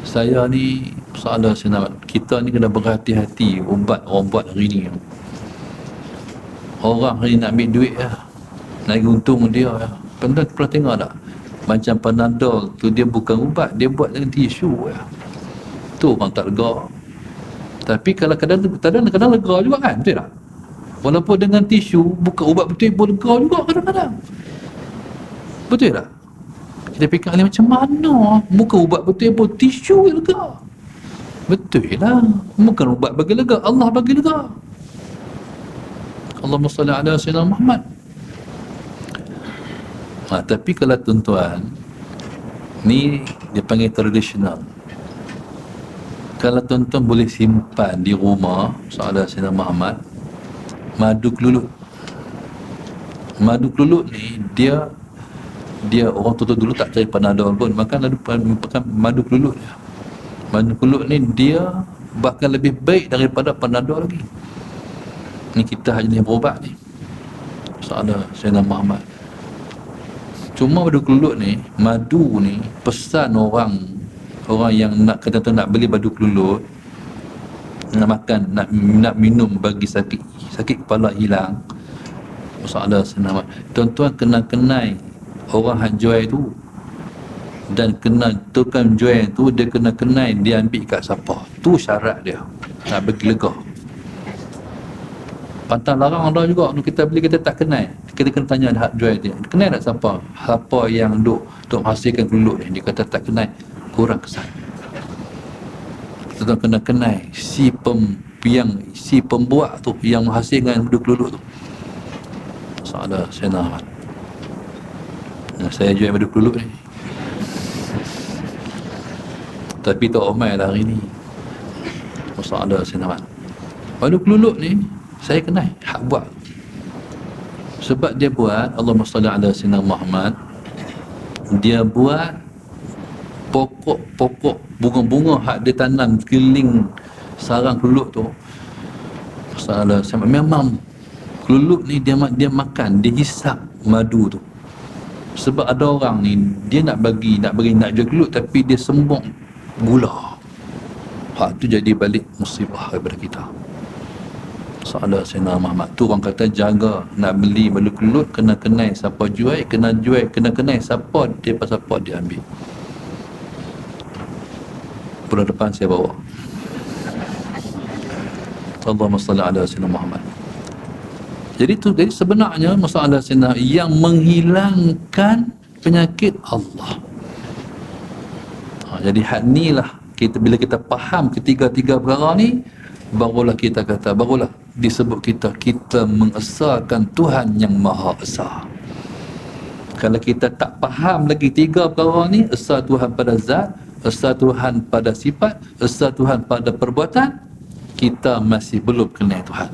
Speaker 1: Saya ni soalan senang, kita ni kena berhati-hati ubat orang buat hari ni. Orang hari nak ambil duit lah, nak untung dia lah. Pernah tengok tak? Macam Panadol tu, dia bukan ubat, dia buat dengan tisu lah. Tu orang tak lega. Tapi kalau kadang-kadang lega juga kan, betul tak? Walaupun dengan tisu, bukan ubat betul pun lega juga kadang-kadang. Betul tak? Kita fikir macam mana? Bukan ubat betul pun tisu yang lega. Betul lah. Bukan ubat bagi lega, Allah bagi lega. Allahumma salli ala Sayyidina Muhammad. Tapi kalau tuan-tuan, ni dia panggil tradisional. Kalau tuan-tuan boleh simpan di rumah, soalan Sayyidina Muhammad, madu kelulut. Madu kelulut ni, dia orang tua dulu tak cari Panadol pun, makan madu kelulut dia. Madu kelulut ni dia bahkan lebih baik daripada Panadol lagi. Ni kita jenis berubat ni, soalan Sayyidina Muhammad. Cuma madu kelulut ni, madu ni pesan orang yang nak kata tu nak beli madu kelulut, nak makan, nak minum bagi sakit kepala hilang. Masalah senang. Tuan-tuan kena kenai orang hak jual tu, Dan kena tukang jual tu dia kena kenal dia ambil kat siapa. Tu syarat dia nak bagi lega. Pantang larang ada juga kita beli kita tak kenal, kita kena tanya hak jual dia, kenal tak siapa yang duk hasilkan keluluk ni. Dia kata tak kenal, kurang kesan. Kita kena kenal si pembuat tu yang menghasilkan keluluk tu. Masalah saya nak saya jual madu keluluk ni, tapi tak omai lah hari ni. Masalah saya nak madu keluluk ni saya kenal hak buat. Sebab dia buat, Allahumma salli ala sayyidina Muhammad, dia buat pokok bunga-bunga hak dia tanam keliling sarang keluluk tu. Masalah memang keluluk ni dia makan, dia hisap madu tu. Sebab ada orang ni dia nak jual keluluk tapi dia sembung gula. Hak tu jadi balik musibah kepada kita. Salah Sayyidina Muhammad tu orang kata jaga nak beli madu kelut kena kenal siapa jual, kena kenal siapa dia ambil. Bulan depan saya bawa. Allahumma salli ala Sayyidina Muhammad. Jadi sebenarnya masalah Sayyidina yang menghilangkan penyakit Allah. Jadi hak ni lah bila kita faham ketiga-tiga perkara ni, barulah disebut kita mengesahkan Tuhan yang Maha Esa. Kalau kita tak faham lagi tiga perkara ni, esa Tuhan pada zat, esa Tuhan pada sifat, esa Tuhan pada perbuatan, kita masih belum kenal Tuhan.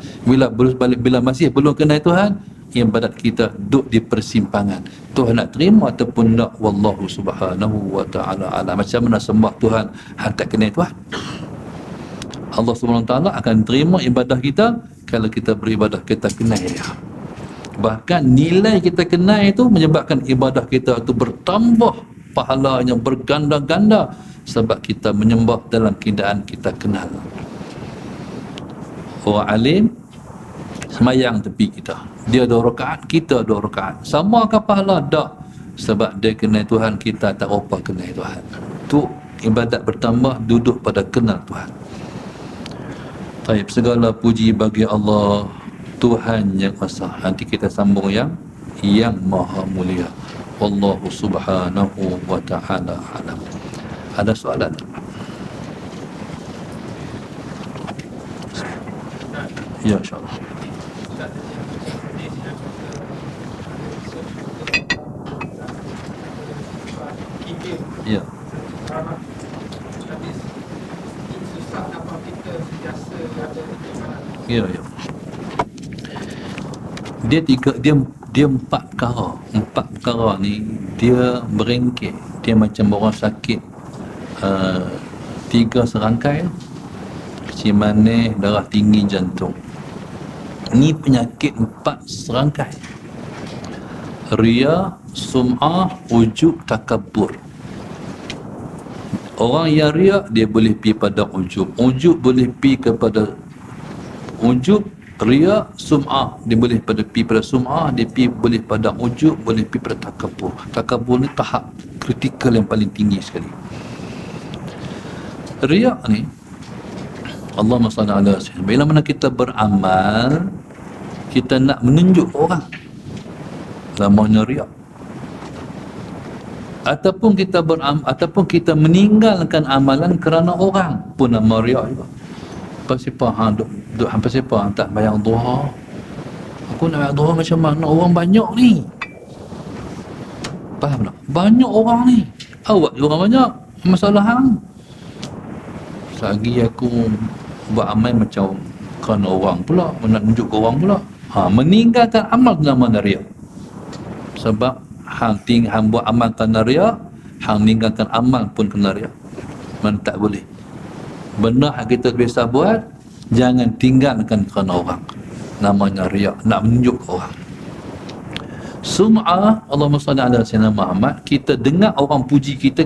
Speaker 1: Bila masih belum kenal Tuhan, ibadat kita duduk di persimpangan. Tuhan nak terima ataupun tak, wallahu subhanahu wa ta'ala alam. Macam mana sembah Tuhan hang tak kenal Tuhan? Allah SWT akan terima ibadah kita kalau kita beribadah kita kenal dia. Bahkan nilai kita kenal itu menyebabkan ibadah kita itu bertambah, pahalanya berganda-ganda sebab kita menyembah dalam keadaan kita kenal. Orang alim semayang tepi kita, dia 2 rakaat, kita 2 rakaat, sama ke pahala? Tak, sebab dia kenal Tuhan, kita tak apa kenal Tuhan. Tu ibadat bertambah duduk pada kenal Tuhan. Baik, segala puji bagi Allah, Tuhan yang Esa. Nanti kita sambung yang Maha Mulia. Wallahu subhanahu wa ta'ala alam. Ada soalan? Ya, insyaAllah. Ya. Ya. Dia empat perkara ni dia berengkit. Dia macam orang sakit 3 serangkai, kecil manis, darah tinggi, jantung. Ni penyakit 4 serangkai. Riya, sum'ah, ujub, takabbur. Orang yang riya dia boleh pergi pada ujub. Ujub boleh pergi kepada ujub, riya, sum'ah dia boleh pergi pada sum'ah, dia boleh pada ujub, boleh pergi pada takabbur. Takabbur ni tahap kritikal yang paling tinggi sekali. Riya ni, Allahumma salli ala sayyidina, bila mana kita beramal kita nak menunjuk orang, namanya riya. Ataupun kita meninggalkan amalan kerana orang pun nama riya juga. Pasipah duk hampa siapa tak bayang duha. Aku nak bayang duha macam mana? Orang banyak ni. Faham tak? Banyak orang ni. Awak orang banyak. Masalah hang. Lagi aku buat amal macam kerana orang pula, nak tunjuk ke orang pula. Meninggalkan amal nama riya. Sebab hang buat amal kerana riya, hang meninggalkan amal pun kerana riya. Man tak boleh. Benar yang kita biasa buat, jangan tinggalkan kerana orang. Namanya riya, nak menunjuk ke orang. Sum'ah, Allahumma salli ala sayyidina Muhammad, kita dengar orang puji kita,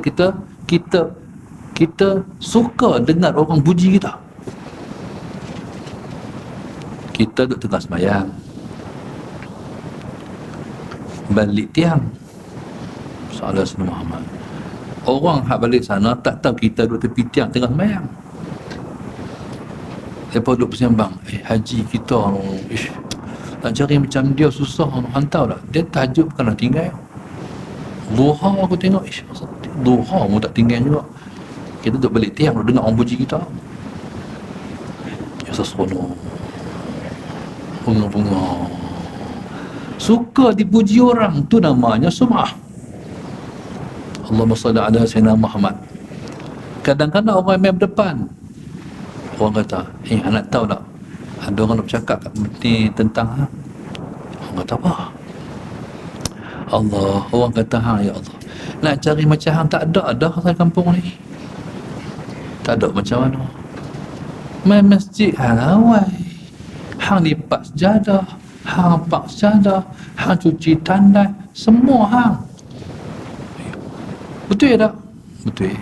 Speaker 1: kita suka dengar orang puji kita. Kita duduk tengah sembahyang, balik tiang, salah sayyidina Muhammad, Orang hak balik sana tak tahu kita duduk tepi tiang tengah sembahyang. Lepas duduk bersembang, haji kita nak cari macam dia susah, hantar tak. Dia tahajud bukanlah tinggal. Duha aku tengok, duha pun tak tinggal juga. Kita duduk balik tiang, duduk dengar orang puji kita. Ya seronok. Bunga-bunga. Suka dipuji orang, tu namanya sum'ah. Allahumma salli ala Sayyidina Muhammad. Kadang-kadang orang main berdepan, orang kata, anak tahu tak, ada orang nak bercakap ni tentang orang kata apa? Allah. Orang kata, ya Allah, nak cari macam hang tak ada dah di kampung ni. Tak ada macam mana. Main masjid hang awal, hang lipat sejadah, hang pak sejadah, hang cuci tandas, semua hang. Betul ya tak? Betul.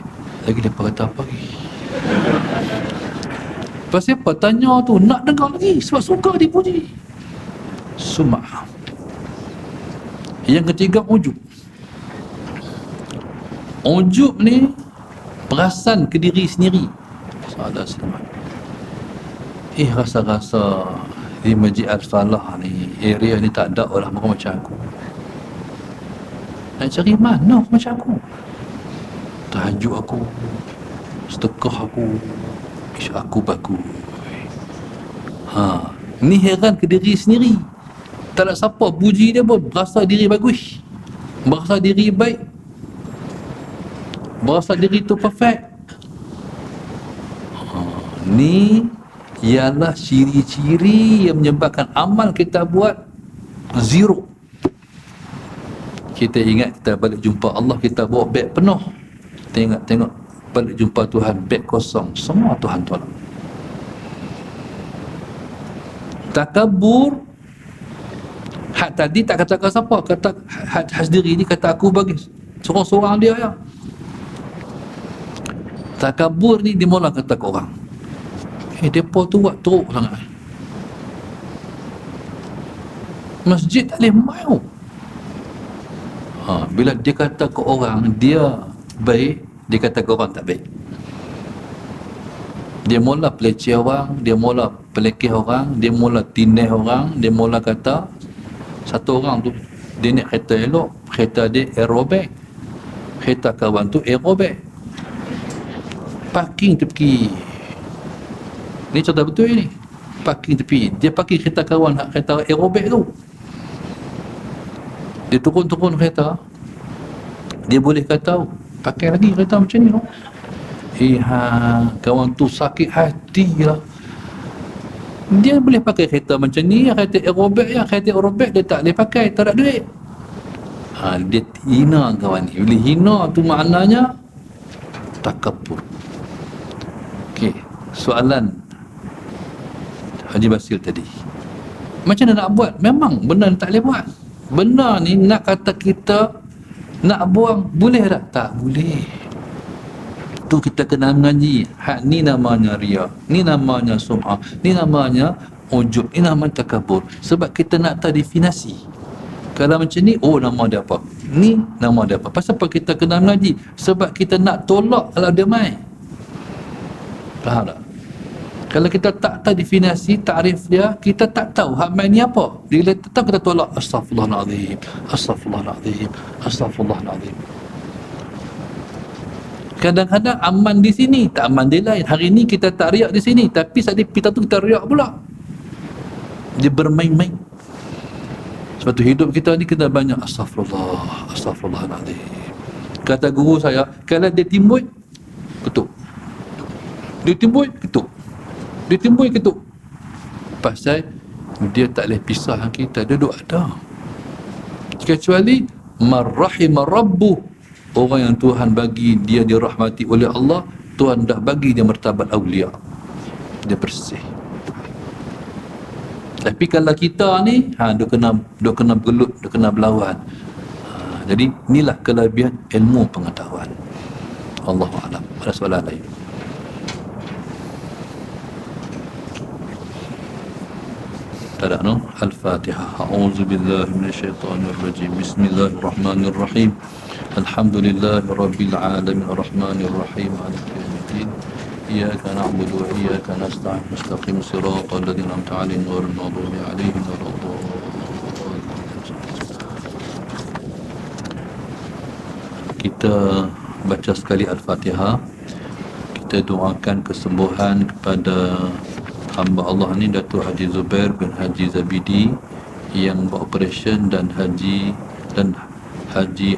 Speaker 1: Lagi dia kata apa lagi? Pasal apa? Tanya tu, nak dengar lagi sebab suka dipuji. Sum'ah. Yang ketiga, ujub. Ujub ni perasan ke diri sendiri. Salah selamat. Rasa-rasa di Masjid Al-Falah ni, area ni tak ada orang macam aku. Nak cari mana orang macam aku? Tahajud aku, sedekah aku, aku bagus. Ni heran ke diri sendiri. Tak ada siapa puji dia pun, berasa diri bagus, berasa diri baik, berasa diri tu perfect. Ni ialah ciri-ciri yang menyebabkan amal kita buat zero. Kita ingat kita balik jumpa Allah, kita bawa beg penuh. Tengok balik jumpa Tuhan, beg kosong, semua Tuhan tolak. Takabur, hak tadi tak kata siapa, kata hak sendiri ni, kata aku bagi seorang-seorang dia ya. Takabur ni dia mula kata ke orang, depa tu buat teruk sangat, masjid tak boleh main. Bila dia kata ke orang dia baik, dia kata ke orang tak baik. Dia mula peleceh orang, dia mula pelekeh orang, dia mula tindih orang, dia mula kata satu orang tu dia naik kereta elok, kereta dia aerobag, kereta kawan tu aerobag, parking tepi. Ni contoh betul ni, parking tepi. Dia parking kereta kawan, kereta aerobag tu. Dia turun kereta, dia boleh kata pakai lagi kereta macam ni. Kawan tu sakit hati lah. Dia boleh pakai kereta macam ni, kereta aerobag dia tak boleh pakai, tak ada duit. Dia hina kawan ni. Bila hina tu maknanya takabur. Okey, soalan Haji Basil tadi, macam mana nak buat? Memang benar tak boleh buat. Benar ni nak kata kita nak buang, boleh tak? Tak boleh. Tu kita kena mengaji. Hak ni namanya riya, ni namanya sum'ah, ni namanya ujub, ni namanya takabur. Sebab kita nak tahu definisi. Kalau macam ni, nama dia apa? Ni nama dia apa? Pasal apa kita kena mengaji? Sebab kita nak tolak kalau dia main. Faham tak? Kalau kita tak tahu definisi, takrif dia, kita tak tahu hak main ni apa. Bila tetap kita tolak, astaghfirullahalazim, astaghfirullahalazim, astaghfirullahalazim. Kadang-kadang aman di sini, tak aman di lain. Hari ni kita tak riak di sini, tapi saat kita tu kita riak pula. Dia bermain-main. Sebab tu hidup kita ni kena banyak astaghfirullah, astaghfirullahalazim. Kata guru saya, kalau dia timbul, ketuk. Dia timbul, ketuk. Dia timbul, ketuk. Pasal dia tak boleh pisah dengan kita, dia duduk ada. Kecuali marrahimah rabbuh, orang yang Tuhan bagi dia dirahmati oleh Allah, Tuhan dah bagi dia martabat awliya, dia bersih. Tapi kalau kita ni dia kena bergelut, dia kena berlawan. Jadi inilah kelebihan ilmu pengetahuan. Allahu a'lam. Ada soalan lain? Tak ada, no? Al-Fatihah. A'udzu billahi minasyaitonir rajim. Bismillahirrahmanirrahim. Alhamdulillahirabbil alamin arrahmanir rahim maliki yaumiddin. Iyyaka na'budu wa iyyaka nasta'in. Mustaqim siratal ladzina an'amta 'alaihim ghairil maghdubi 'alaihim waladdallin. Kita baca sekali Al-Fatihah. Kita doakan kesembuhan kepada hamba Allah ni, Datuk Haji Zubair bin Haji Zabidi yang beroperasi, dan Haji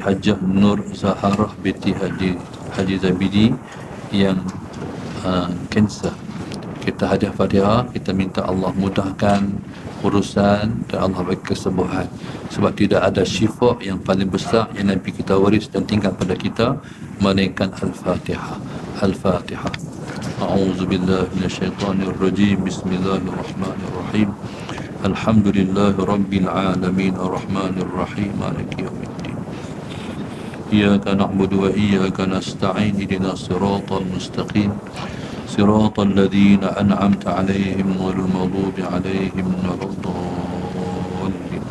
Speaker 1: Hajah Nur Zaharah binti Haji Zabidi yang kanser. Kita hadiah Fatihah, kita minta Allah mudahkan urusan dan Allah bagi kesembuhan, sebab tidak ada syifa yang paling besar yang Nabi kita waris dan tinggal pada kita melainkan Al-Fatihah. Al-Fatihah. A'udzu billahi minasyaitonir rajim. Bismillahirrahmanirrahim. Alhamdulillahirabbil alamin arrahmanir rahim maliki yaumiddin. Iyyaka na'budu wa iyyaka nasta'in. Ihdinas siratal mustaqim. صراط الذين أنعمت عليهم غير المغضوب عليهم ولا الضالين.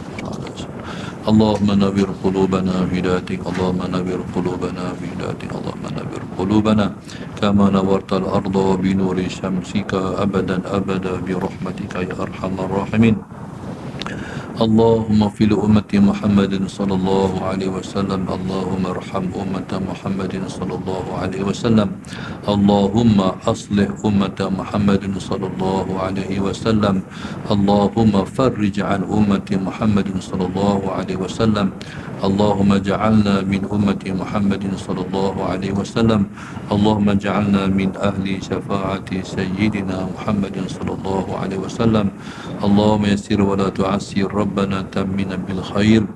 Speaker 1: اللهم نور قلوبنا بهدايتك. اللهم نور قلوبنا بهدايتك. اللهم نور قلوبنا كما نورت الأرض بنور شمسك أبدا أبدا برحمتك يا أرحم الراحمين. اللهم في أمة محمد صلى الله عليه وسلم. اللهم ارحم أمة محمد صلى الله عليه وسلم. اللهم أصلح أمة محمد صلى الله عليه وسلم. اللهم فرج عن أمة محمد صلى الله عليه وسلم. اللهم اجعلنا من أمة محمد صلى الله عليه وسلم. اللهم اجعلنا من أهل شفاعة سيدنا محمد صلى الله عليه وسلم. اللهم يسر ولا تعسر ربنا تمنا بالخير.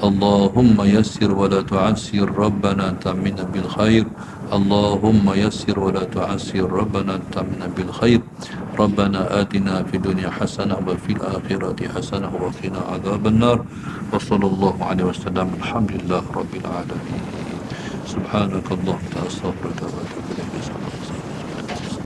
Speaker 1: اللهم يسر ولا تعسر ربنا تمنا بالخير. اللهم يسر ولا تعسر ربنا تمنا بالخير. ربنا آتنا في الدنيا حسنة وفي الآخرة حسنة وقنا عذاب النار. وصلى الله عليه وسلم. الحمد لله رب العالمين. سبحانك اللهم أستغفرك وأتوب إليك.